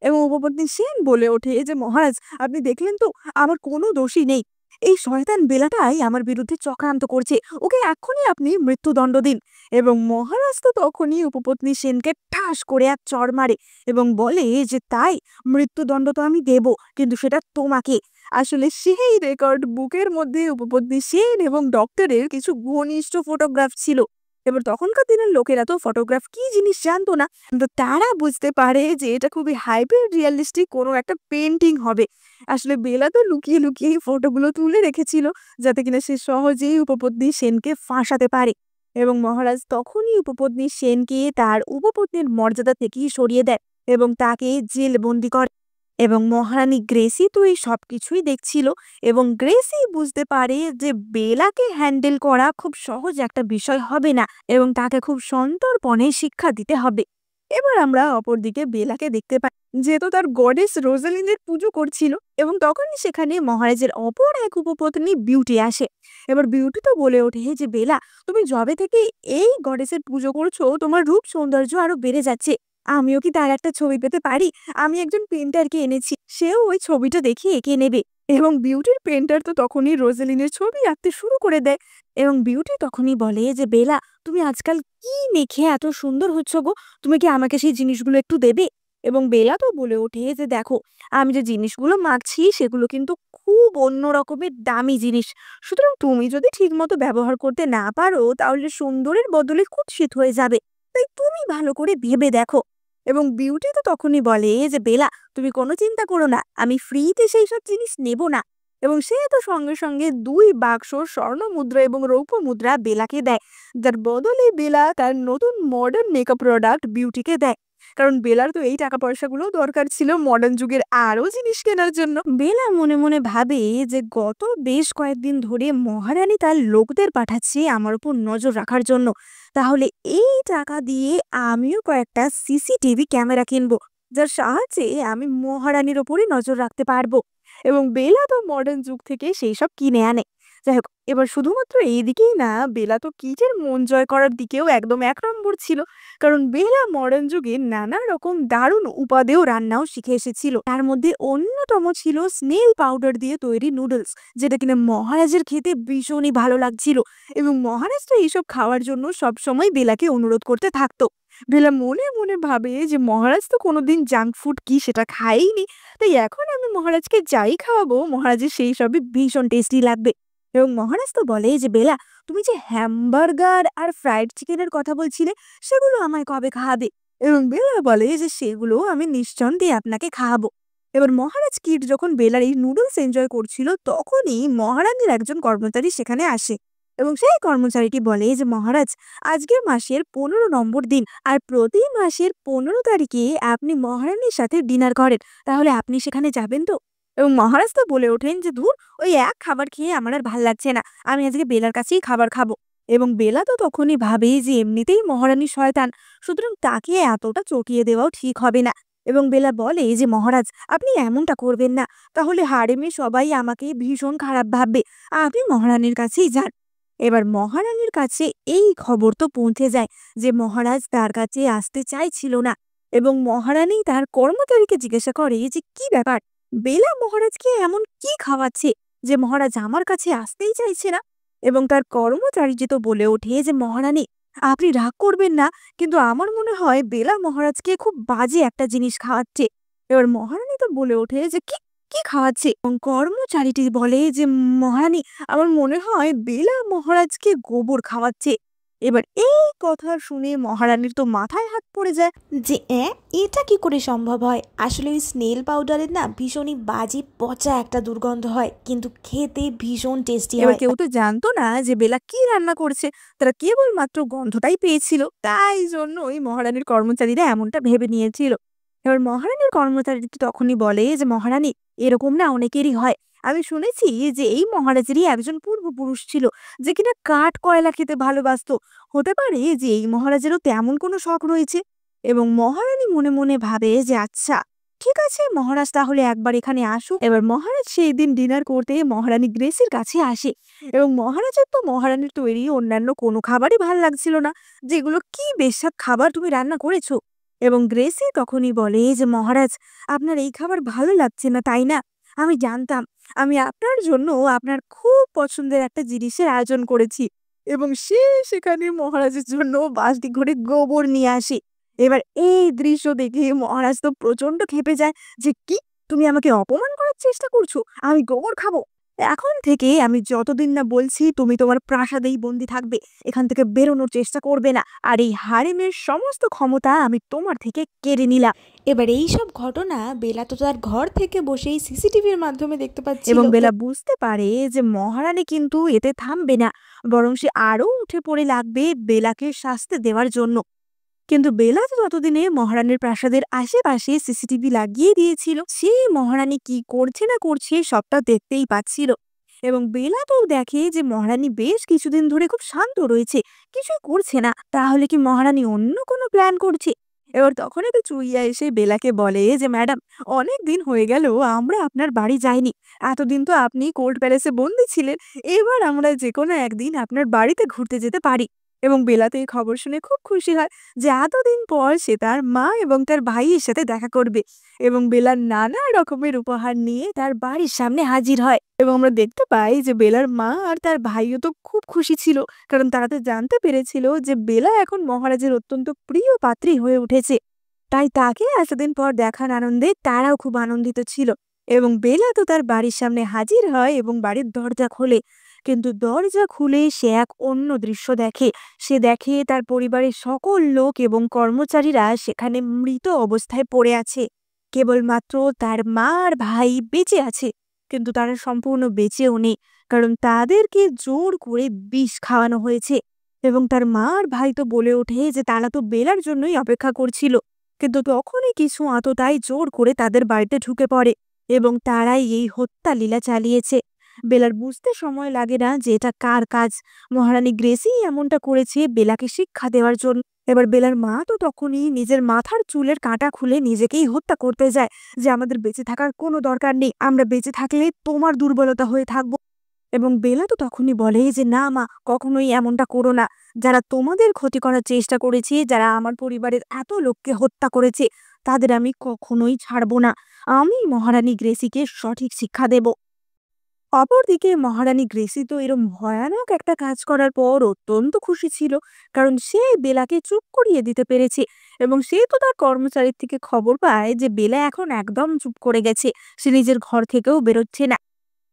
এবং উপপত্নী সেন বলে ওঠে যে মহারাজ, আপনি দেখলেন তো, আমার কোনো দোষই নেই। এই শয়তান বেলাটাই আমার বিরুদ্ধে চক্রান্ত করছে, ওকে এখনই আপনি মৃত্যুদণ্ড দিন। এবং মহারাজ তো তখনই উপপত্নী সেনকে ঠাস করে এক চড় মারে এবং বলে যে তাই, মৃত্যুদণ্ড তো আমি দেব, কিন্তু সেটা তোমাকে। আসলে সেই রেকর্ড বুকের মধ্যে উপপত্নী সেন এবং ডক্টরের কিছু ঘনিষ্ঠ ফটোগ্রাফ ছিল। এবার তখনকার দিনের লোকেরা তো ফটোগ্রাফ কি জিনিস জানতো না, কিন্তু তারা বুঝতে পারে যে এটা খুবই হাইপার রিয়ালিস্টিক কোনো একটা পেন্টিং হবে। আসলে বেলা তো লুকিয়ে লুকিয়ে এই ফটোগুলো তুলে রেখেছিল, যাতে কিনা সে সহজেই উপপত্নী সেনকে ফাঁসাতে পারে। এবং মহারাজ তখনই উপপত্নী সেনকে তার উপপত্নীর মর্যাদা থেকেই সরিয়ে দেয় এবং তাকে জেলবন্দি করে। এবং মহারানী গ্রেসি তো এই সবকিছুই দেখছিল। এবং গ্রেসি বুঝতে পারে যে বেলাকে হ্যান্ডেল করা খুব সহজ একটা বিষয় হবে না এবং তাকে খুব সন্তর্পণে শিক্ষা দিতে হবে। এবার আমরা অপরদিকে বেলাকে দেখতে পাই, যেহেতু তার গডেস রোজালিনের পুজো করছিল। এবং তখনই সেখানে মহারাজের অপর এক উপপত্নী বিউটি আসে। এবার বিউটি তো বলে ওঠে যে বেলা, তুমি যবে থেকে এই গডেসের পুজো করছো, তোমার রূপ সৌন্দর্য আরো বেড়ে যাচ্ছে। আমিও কি তার একটা ছবি পেতে পারি? আমি একজন পেন্টারকে এনেছি, সেও ওই ছবিটা দেখে এঁকে নেবে। এবং বিউটির পেন্টার তো তখনই রোজালিনের ছবি আঁকতে শুরু করে দেয়। এবং বিউটি তখনই বলে যে বেলা, তুমি আজকাল কি মেখে এত সুন্দর হচ্ছ গো, তুমি কি আমাকে সেই জিনিসগুলো একটু দেবে? এবং বেলা তো বলে ওঠে যে দেখো, আমি যে জিনিসগুলো মাখছি সেগুলো কিন্তু খুব অন্য রকমের দামি জিনিস, সুতরাং তুমি যদি ঠিক মতো ব্যবহার করতে না পারো তাহলে সুন্দরের বদলে কুৎসিত হয়ে যাবে, তাই তুমি ভালো করে ভেবে দেখো। এবং বিউটি তো তখনই বলে যে বেলা, তুমি কোনো চিন্তা করো না, আমি ফ্রিতে সেই সব জিনিস নেব না। এবং সে তো সঙ্গে সঙ্গে 2 বাক্স স্বর্ণ মুদ্রা এবং রৌপ্য মুদ্রা বেলাকে দেয়, যার বদলে বেলা তার নতুন মডার্ন মেকআপ প্রোডাক্ট বিউটিকে দেয়। কারণ বেলার তো এই টাকা পয়সাগুলো দরকার ছিল মডার্ন যুগের আরো জিনিস কেনার জন্য। বেলা মনে মনে ভাবে যে গত বেশ কয়েকদিন ধরে মহারানী তার লোকদের পাঠাচ্ছে আমার উপর নজর রাখার জন্য, তাহলে এই টাকা দিয়ে আমিও কয়েকটা সিসিটিভি ক্যামেরা কিনবো, যার সাহায্যে আমি মহারানীর ওপরে নজর রাখতে পারবো। এবং বেলা তো মডার্ন যুগ থেকে সেই সব কিনে আনে। যাই হোক, এবার শুধুমাত্র এইদিকেই না, বেলা তো কিটের মন জয় করার দিকেও একদম এক নম্বর ছিল। কারণ বেলা মডার্ন যুগে নানা রকম দারুণ উপাদেয় রান্নাও শিখে এসেছিল। তার মধ্যে অন্যতম ছিল স্নেল পাউডার দিয়ে তৈরি নুডলস, যেটা কিনা মহারাজের খেতে ভীষণই ভালো লাগছিল। এবং মহারাজ তো এইসব খাওয়ার জন্য সবসময় বেলাকে অনুরোধ করতে থাকতো। বেলা মনে মনে ভাবে যে মহারাজ তো কোনোদিন জাঙ্ক ফুড কি সেটা খায়ইনি, তাই এখন আমি মহারাজকে যাই খাওয়াবো মহারাজের সেই সবই ভীষণ টেস্টি লাগবে। এবং মহারাজ তো বলে যে বেলা, তুমি যে হ্যামবার্গার আর ফ্রাইড চিকেনের কথা বলছিলে, সেগুলো আমায় কবে খাওয়াবে? এবং বেলা বলে যে সেগুলো আমি নিশ্চন্দেহে আপনাকে খাওয়াবো। এবার মহারাজ কিট যখন বেলার এই নুডলস এনজয় করছিল, তখনই মহারানীর একজন কর্মচারী সেখানে আসে। এবং সেই কর্মচারীটি বলে যে মহারাজ, আজকে মাসের 15 নম্বর দিন, আর প্রতি মাসের 15 তারিখে আপনি মহারানীর সাথে ডিনার করেন, তাহলে আপনি সেখানে যাবেন তো? এবং মহারাজ তো বলে ওঠেন যে দূর, ওই এক খাবার খেয়ে আমার আর ভাল লাগছে না, আমি আজকে বেলার কাছেই খাবার খাবো। এবং বেলা তো তখনই ভাবে যে এমনিতেই মহারানী শয়তান, সুতরাং তাকে এতটা চটিয়ে দেওয়াও ঠিক হবে না। এবং বেলা বলে যে মহারাজ, আপনি এমনটা করবেন না, তাহলে হারেমে সবাই আমাকে ভীষণ খারাপ ভাববে, আপনি মহারানীর কাছেই যান। এবার মহারানীর কাছে এই খবর তো পৌঁছে যায় যে মহারাজ তার কাছে আসতে চাইছিল না। এবং মহারানী তার কর্মচারীকে জিজ্ঞাসা করে যে কি ব্যাপার, বেলা মহারাজকে এমন কি খাওয়াচ্ছে যে মহারাজ আমার কাছে আসতেই চাইছে না? এবং তার কর্মচারী যে তো বলে ওঠে যে মহারানী, আপনি রাগ করবেন না, কিন্তু আমার মনে হয় বেলা মহারাজকে খুব বাজে একটা জিনিস খাওয়াচ্ছে। এবার মহারানী তো বলে ওঠে যে কি কি খাওয়াচ্ছে? এবং কর্মচারীটি বলে যে মহারানী, আমার মনে হয় বেলা মহারাজকে গোবর খাওয়াচ্ছে। এবার এই কথা শুনে মহারানীর তো মাথায় হাত পড়ে যায়। যে এটা কি করে সম্ভব হয়? আসলে ওই স্নেল পাউডারের না ভীষণই বাজে পচা একটা দুর্গন্ধ হয়, কিন্তু খেতে ভীষণ টেস্টি এবার হয়। কেউ তো জানতো না যে বেলা কি রান্না করছে, তারা কেবলমাত্র গন্ধটাই পেয়েছিল, তাই জন্য ওই মহারানীর কর্মচারীরা এমনটা ভেবে নিয়েছিল। এবার মহারানীর কর্মচারী তখনই বলে যে মহারানী, এরকম না অনেকেরই হয়, আমি শুনেছি যে এই মহারাজেরই একজন পূর্বপুরুষ ছিল যে কিনা কাঠ কয়লা খেতে ভালোবাসতো, হতে পারে যে এই মহারাজেরও তেমন কোনো শখ রয়েছে। এবং মহারানী মনে মনে ভাবে যে আচ্ছা, ঠিক আছে, মহারাজ তাহলে একবার এখানে আসুক। এবার মহারাজ সেই দিন ডিনার করতে মহারানী গ্রেসির কাছে আসে। এবং মহারাজের তো মহারানীর তৈরি অন্যান্য কোনো খাবারই ভাল লাগছিল না, যেগুলো কি বেস্বাদ খাবার তুমি রান্না করেছো। এবং গ্রেসি তখনই বলে যে মহারাজ, আপনার এই খাবার ভালো লাগছে না তাই না? আমি জানতাম, আমি আপনার জন্য আপনার খুব পছন্দের একটা জিনিসের আয়োজন করেছি। এবং সে সেখানে মহারাজের জন্য বালতি করে গোবর নিয়ে আসে। এবার এই দৃশ্য দেখে মহারাজ তো প্রচন্ড ক্ষেপে যায় যে কি, তুমি আমাকে অপমান করার চেষ্টা করছো? আমি গোবর খাবো? এখন থেকে আমি যতদিন না বলছি তুমি তোমার প্রাসাদেই বন্দি থাকবে, এখান থেকে বেরোনোর চেষ্টা করবে না, আর এই হারেমের সমস্ত ক্ষমতা আমি তোমার থেকে কেড়ে নিলাম। এবার এই সব ঘটনা বেলা তো তার ঘর থেকে বসেই সিসিটিভির মাধ্যমে দেখতে পাচ্ছিল। এবং বেলা বুঝতে পারে যে মহারানী কিন্তু এতে থামবে না, বরং সে আরো উঠে পড়ে লাগবে বেলাকে শাস্তি দেওয়ার জন্য। কিন্তু বেলা তো ততদিনে মহারানীর প্রাসাদের আশেপাশে সিসিটিভি লাগিয়ে দিয়েছিল, সে মহারানী কি করছে না করছে সবটা দেখতেই পাচ্ছিল। এবং বেলা তো দেখে যে মহারানী বেশ কিছুদিন ধরে খুব শান্ত রয়েছে, কিছুই করছে না, তাহলে কি মহারানী অন্য কোনো প্ল্যান করছে? এবার তখনই তো চুইয়া এসে বেলাকে বলে যে ম্যাডাম, অনেক দিন হয়ে গেল আমরা আপনার বাড়ি যাইনি, এতদিন তো আপনি কোর্ট প্যালেসে বন্দি ছিলেন, এবার আমরা যে কোনো একদিন আপনার বাড়িতে ঘুরতে যেতে পারি। এবং বেলাতে এই খবর শুনে খুব খুশি হয় যে এতদিন পর সে তার মা এবং তার ভাইয়ের সাথে দেখা করবে। এবং বেলার নানা রকমের উপহার নিয়ে তার বাড়ির সামনে হাজির হয়। এবং আমরা দেখতে পাই যে বেলার মা আর তার ভাইও তো খুব খুশি ছিল, কারণ তারা তো জানতে পেরেছিল যে বেলা এখন মহারাজের অত্যন্ত প্রিয় পাত্রী হয়ে উঠেছে। তাই তাকে এতদিন পর দেখার আনন্দে তারাও খুব আনন্দিত ছিল। এবং বেলা তো তার বাড়ির সামনে হাজির হয় এবং বাড়ির দরজা খোলে। কিন্তু দরজা খুলে সে এক অন্য দৃশ্য দেখে। সে দেখে তার পরিবারের সকল লোক এবং কর্মচারীরা সেখানে মৃত অবস্থায় পড়ে আছে। কেবলমাত্র তার মা আর ভাই বেঁচে আছে, কিন্তু তারা সম্পূর্ণ বেঁচেও নেই, কারণ তাদেরকে জোর করে বিষ খাওয়ানো হয়েছে। এবং তার মা আর ভাই তো বলে ওঠে যে তারা তো বেলার জন্যই অপেক্ষা করছিল, কিন্তু তখনই কিছু আততায়ী জোর করে তাদের বাড়িতে ঢুকে পড়ে এবং তারাই এই হত্যা লীলা চালিয়েছে। বেলার বুঝতে সময় লাগে না যে এটা কার কাজ। মহারানী গ্রেসি এমনটা করেছে বেলাকে শিক্ষা দেওয়ার জন্য। এবার বেলার মা তো তখনই নিজের মাথার চুলের কাঁটা খুলে নিজেকেই হত্যা করতে যায় যে আমাদের বেঁচে থাকার কোনো দরকার নেই, আমরা বেঁচে থাকলে তোমার দুর্বলতা হয়ে থাকবো। এবং বেলা তো তখনই বলে যে, "না মা, কখনোই এমনটা করো না। যারা তোমাদের ক্ষতি করার চেষ্টা করেছে, যারা আমার পরিবারের এত লোককে হত্যা করেছে, তাদের আমি কখনোই ছাড়ব না। আমি মহারানী গ্রেসিকে সঠিক শিক্ষা দেব।" অপরদিকে মহারানী গ্রেসি তো এরম ভয়ানক একটা কাজ করার পর অত্যন্ত খুশি ছিল, কারণ সে বেলাকে চুপ করিয়ে দিতে পেরেছে। এবং সে তো তার কর্মচারীর থেকে খবর পায় যে বেলা এখন একদম চুপ করে গেছে, সে নিজের ঘর থেকেও বেরোচ্ছে না।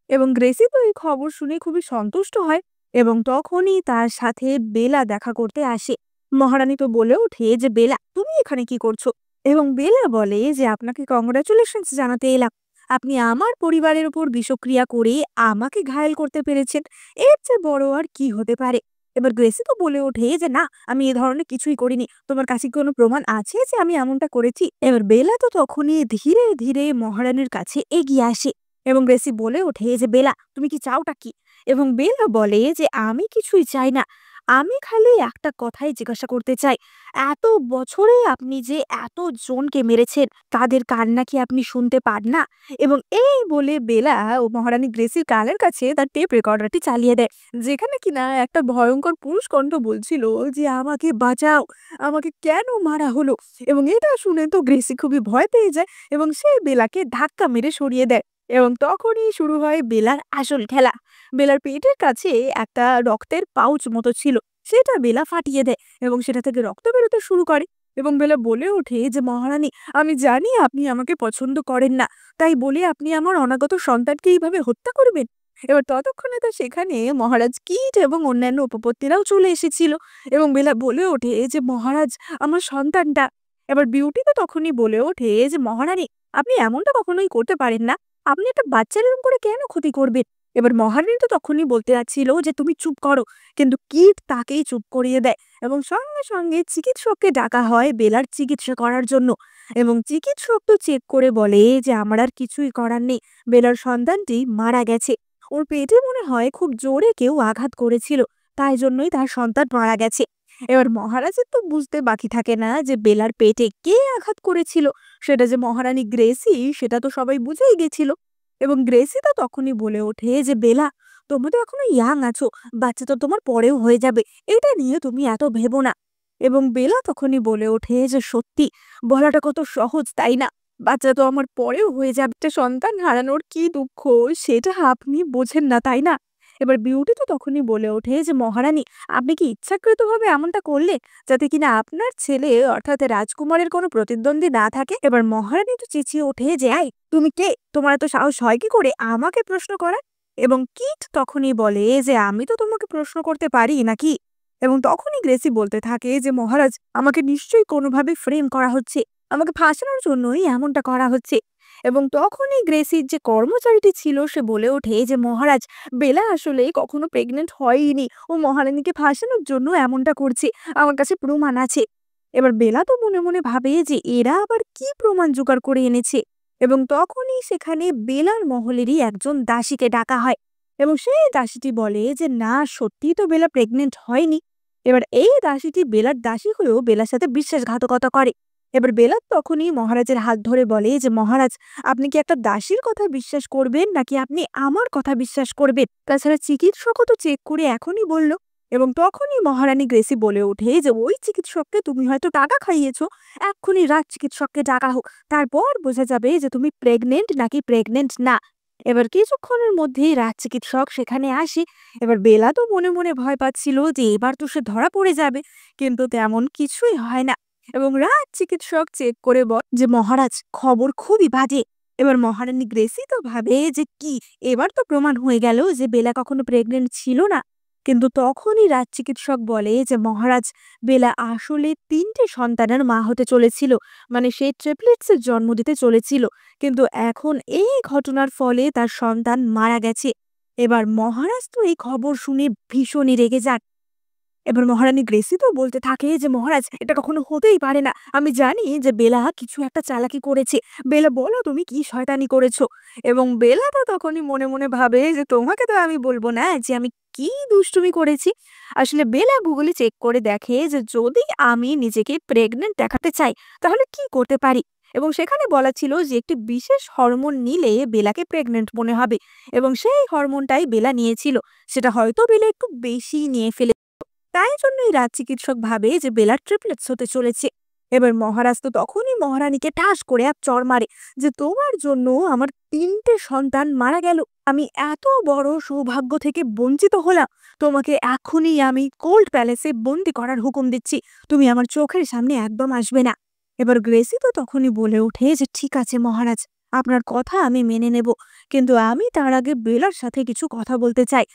এবং গ্রেসি তো এই খবর শুনে খুবই সন্তুষ্ট হয় এবং তখনই তার সাথে বেলা দেখা করতে আসে। মহারানী তো বলে ওঠে যে, "বেলা, তুমি এখানে কি করছো?" এবং বেলা বলে যে, "আপনাকে কংগ্রাচুলেশনস জানাতে এলাম। আপনি আমার পরিবারের উপর বিষক্রিয়া করে আমাকে ঘায়েল করতে পেরেছেন। এর চেয়ে বড় আর কি হতে পারে?" এবার গ্রেসি তো বলে ওঠে যে, "না, আমি এ ধরনের কিছুই করিনি। তোমার কাছে কি কোনো প্রমাণ আছে যে আমি এমনটা করেছি?" এবার বেলা তো তখনই ধীরে ধীরে মহারানীর কাছে এগিয়ে আসে এবং গ্রেসি বলে ওঠে যে, "বেলা, তুমি কি চাওটা কি?" এবং বেলা বলে যে, "আমি কিছুই চাই না। আমি খালি একটা কথাই জিজ্ঞাসা করতে চাই। এত বছরে আপনি যে এত জনকে মেরেছেন, তাদের কান্না কি আপনি শুনতে পান না?" এবং এই বলে বেলা ও মহারানী গ্রেসির কানের কাছে তার টেপ রেকর্ডারটি চালিয়ে দেয়, যেখানে কিনা একটা ভয়ঙ্কর পুরুষ কণ্ঠ বলছিল যে, "আমাকে বাঁচাও, আমাকে কেন মারা হলো?" এবং এটা শুনে তো গ্রেসি খুবই ভয় পেয়ে যায় এবং সে বেলাকে ধাক্কা মেরে সরিয়ে দেয়। এবং তখনই শুরু হয় বেলার আসল খেলা। বেলার পেটের কাছে একটা রক্তের পাউচ মতো ছিল। সেটা বেলা ফাটিয়ে দেয় এবং সেটা থেকে রক্ত বেরোতে শুরু করে। এবং বেলা বলে ওঠে যে, "মহারানী, আমি জানি আপনি আমাকে পছন্দ করেন না। তাই বলে আপনি আমার অনাগত সন্তানকে এইভাবে হত্যা করবেন?" এবার ততক্ষণে তো সেখানে মহারাজ কিট এবং অন্যান্য উপপত্তিরাও চলে এসেছিল এবং বেলা বলে ওঠে যে, "মহারাজ, আমার সন্তানটা।" এবার বিউটি তো তখনই বলে ওঠে যে, "মহারানী, আপনি এমনটা কখনোই করতে পারেন না। আপনি একটা বাচ্চার এরকম করে কেন ক্ষতি করবেন?" এবার মহারানী তো তখনই বলতে যাচ্ছিল যে, "তুমি চুপ করো।" কিন্তু কিট তাকেই চুপ করিয়ে দেয় এবং সঙ্গে সঙ্গে চিকিৎসককে ডাকা হয় বেলার চিকিৎসা করার জন্য। এবং চিকিৎসক তো চেক করে বলে যে, "আমার আর কিছুই করার নেই। বেলার সন্তানটি মারা গেছে। ওর পেটে মনে হয় খুব জোরে কেউ আঘাত করেছিল। তাই জন্যই তার সন্তান মারা গেছে।" এবার মহারাজের তো বুঝতে বাকি থাকে না যে বেলার পেটে কে আঘাত করেছিল। সেটা যে মহারানী গ্রেসি, সেটা তো সবাই বুঝেই গেছিল। এবং গ্রেসি তো তখনই বলে ওঠে যে, "বেলা, তুমি তো এখনো ইয়াং আছো, বাচ্চা তো তোমার পরেও হয়ে যাবে, এটা নিয়ে তুমি এত ভেবো না।" এবং বেলা তখনই বলে ওঠে যে, "সত্যি, বলাটা কত সহজ তাই না? বাচ্চা তো আমার পরেও হয়ে যাবে, একটা সন্তান হারানোর কি দুঃখ সেটা আপনি বোঝেন না তাই না?" এবার বিউটি তো তখনই বলে ওঠে যে, "মহারানী, আপনি কি ইচ্ছাকৃতভাবে এমনটা করলে যাতে কিনা আপনার ছেলে অর্থাৎ রাজকুমারের কোনো প্রতিদ্বন্দ্বী না থাকে?" এবার মহারানী তো চেঁচিয়ে ওঠে যে, "এই, তুমি কে? তোমার এত সাহস হয় কি করে আমাকে প্রশ্ন করার?" এবং কিট তখনই বলে যে, "আমি তো তোমাকে প্রশ্ন করতে পারি নাকি?" এবং তখনই গ্রেসি বলতে থাকে যে, "মহারাজ, আমাকে নিশ্চয়ই কোনোভাবে ফ্রেম করা হচ্ছে। আমাকে ফাঁসানোর জন্যই এমনটা করা হচ্ছে।" এবং তখনই গ্রেসির যে কর্মচারীটি ছিল সে বলে ওঠে যে, "মহারাজ, বেলা আসলে কখনো প্রেগনেন্ট হয়ইনি। ও মহারানীকে ফাঁসানোর জন্য এমনটা করছে। আমার কাছে প্রমাণ আছে।" এবার বেলা তো মনে মনে ভাবে যে এরা আবার কি প্রমাণ জোগাড় করে এনেছে। এবং তখনই সেখানে বেলার মহলেরই একজন দাসীকে ডাকা হয় এবং সেই দাসীটি বলে যে, "না, সত্যিই তো বেলা প্রেগনেন্ট হয়নি।" এবার এই দাসীটি বেলার দাসী হয়েও বেলার সাথে বিশ্বাসঘাতকতা করে। এবার বেলা তখনই মহারাজের হাত ধরে বলে যে, "মহারাজ, আপনি কি একটা দাসীর কথা বিশ্বাস করবেন নাকি আপনি আমার কথা বিশ্বাস করবেন? তাছাড়া চিকিৎসকও তো চেক করে এখনই বলল।" এবং তখনই মহারানী গ্রেসি বলে ওঠে যে, "ওই চিকিৎসককে তুমি হয়তো টাকা খাইয়েছো। এক্ষুনি রাজ চিকিৎসককে ডাকা হোক। তারপর বোঝা যাবে যে তুমি প্রেগনেন্ট নাকি প্রেগনেন্ট না।" এবার কিছুক্ষণের মধ্যেই রাজ চিকিৎসক সেখানে আসে। এবার বেলা তো মনে মনে ভয় পাচ্ছিল যে এবার তো সে ধরা পড়ে যাবে, কিন্তু তেমন কিছুই হয় না। এবং রাজ চিকিৎসক চেক করে বলে যে, "মহারাজ, খবর খুবই বাজে।" এবার মহারানী গ্রেসি তো ভাবে যে কি, এবার তো প্রমাণ হয়ে গেল যে বেলা কখনো প্রেগনেন্ট ছিল না। কিন্তু তখনই রাজ চিকিৎসক বলে যে, "মহারাজ, বেলা আসলে ৩টে সন্তানের মা হতে চলেছিল। মানে সে ট্রিপলেটস এর জন্ম দিতে চলেছিল। কিন্তু এখন এই ঘটনার ফলে তার সন্তান মারা গেছে।" এবার মহারাজ তো এই খবর শুনে ভীষণই রেগে যান। এবার মহারানী গ্রেসি তো বলতে থাকে যে, "মহারাজ, এটা কখনো হতেই পারে না। আমি জানি যে বেলা কিছু একটা চালাকি করেছে। বেলা, বলো তুমি কি শয়তানি করেছো?" এবং বেলা তো তখনই মনে মনে ভাবে যে, "তোমাকে তো আমি বলবো না যে আমি কি দুষ্টুমি করেছি।" আসলে বেলা গুগলে চেক করে দেখে যে যদি আমি নিজেকে প্রেগনেন্ট দেখাতে চাই তাহলে কি করতে পারি। এবং সেখানে বলা ছিল যে একটি বিশেষ হরমোন নিলে বেলাকে প্রেগনেন্ট মনে হবে, এবং সেই হরমোনটাই বেলা নিয়েছিল। সেটা হয়তো বেলা একটু বেশি নিয়ে ফেলে, তাই জন্যই রাজ চিকিৎসক ভাবে যে বেলার ট্রিপলেটস হতে চলেছে। এবার মহারাজ তো তখনই মহারানীকে ঠাস করে এক চড় মারে যে তোমার জন্য আমার 3টে সন্তান মারা গেল, আমি এত বড় সৌভাগ্য থেকে বঞ্চিত হলাম, তোমাকে এখনই আমি কোল্ড প্যালেসে বন্দি করার হুকুম দিচ্ছি, তুমি আমার চোখের সামনে একদম আসবে না। এবার গ্রেসি তো তখনই বলে ওঠে যে ঠিক আছে মহারাজ, আপনার কথা আমি মেনে নেব, কিন্তু আমি তার আগে বেলার সাথে কিছু কথা বলতে চাই।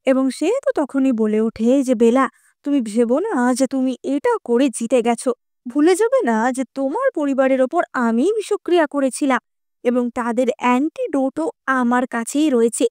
এবং সে তো তখনই বলে ওঠে যে বেলা, তুমি ভেবো না যে তুমি এটা করে জিতে গেছো, ভুলে যাবে না যে তোমার পরিবারের ওপর আমি বিষক্রিয়া করেছিলাম এবং তাদের অ্যান্টিডোটও আমার কাছেই রয়েছে।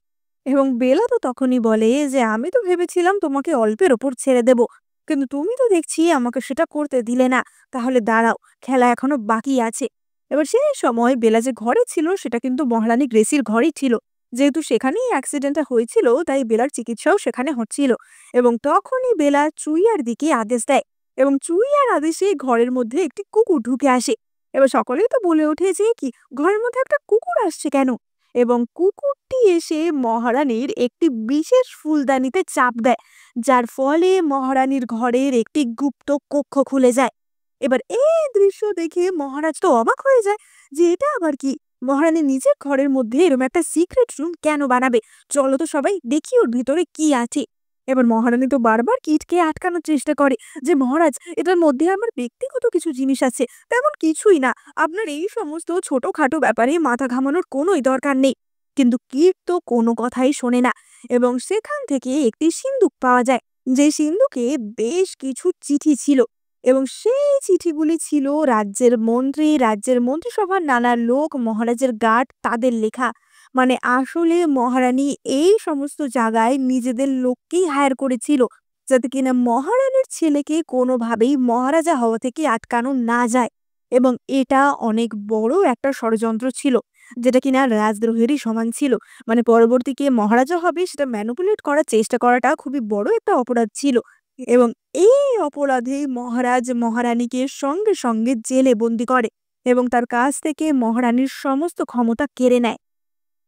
এবং বেলা তো তখনই বলে যে আমি তো ভেবেছিলাম তোমাকে অল্পের ওপর ছেড়ে দেব, কিন্তু তুমি তো দেখছি আমাকে সেটা করতে দিলে না, তাহলে দাঁড়াও, খেলা এখনো বাকি আছে। এবার সেই সময় বেলা যে ঘরে ছিল সেটা কিন্তু মহারানী গ্রেসির ঘরেই ছিল, যেহেতু সেখানেই অ্যাক্সিডেন্টটা হয়েছিল তাই বেলার চিকিৎসাও সেখানে হচ্ছিল। এবং তখনই বেলা চুইয়ার দিকে আদেশ দেয় এবং চুইয়ার আদেশে ঘরের মধ্যে একটি কুকুর ঢুকে আসে। এবার সকলেই তো বলে ওঠে যে কি, ঘরের মধ্যে একটা কুকুর আসছে কেন? এবং কুকুরটি এসে মহারানীর একটি বিশেষ ফুলদানিতে চাপ দেয়, যার ফলে মহারানীর ঘরের একটি গুপ্ত কক্ষ খুলে যায়। এবার এই দৃশ্য দেখে মহারাজ তো অবাক হয়ে যায় যে এটা আবার কি, মহারানী নিজের ঘরের মধ্যে এরকম একটা সিক্রেট রুম কেন বানাবে? চলো তো সবাই দেখি ওর ভিতরে কি আছে। এবার মহারানী তো বারবার কিটকে আটকানোর চেষ্টা করে যে মহারাজ, এটার মধ্যে আমার ব্যক্তিগত কিছু জিনিস আছে, তেমন কিছুই না, আপনার এই সমস্ত ছোটখাটো ব্যাপারে মাথা ঘামানোর কোনোই দরকার নেই। কিন্তু কিট তো কোনো কথাই শোনে না এবং সেখান থেকে একটি সিন্দুক পাওয়া যায়, যে সিন্দুকে বেশ কিছু চিঠি ছিল এবং সেই চিঠিগুলি ছিল রাজ্যের মন্ত্রী, রাজ্যের মন্ত্রিসভার নানা লোক, মহারাজের গার্ড, তাদের লেখা। মানে আসলে মহারানী এই সমস্ত জায়গায় নিজেদের লোককেই হায়ার করেছিল, যাতে কিনা মহারানীর ছেলেকে কোনোভাবেই মহারাজা হওয়া থেকে আটকানো না যায়। এবং এটা অনেক বড় একটা ষড়যন্ত্র ছিল, যেটা কিনা রাজদ্রোহেরই সমান ছিল। মানে পরবর্তীকে মহারাজা হবে সেটা ম্যানিপুলেট করার চেষ্টা করাটা খুবই বড় একটা অপরাধ ছিল। এবং এই অপরাধে মহারাজ মহারানীকে সঙ্গে সঙ্গে জেলে বন্দি করে এবং তার কাছ থেকে মহারানীর সমস্ত ক্ষমতা কেড়ে নেয়।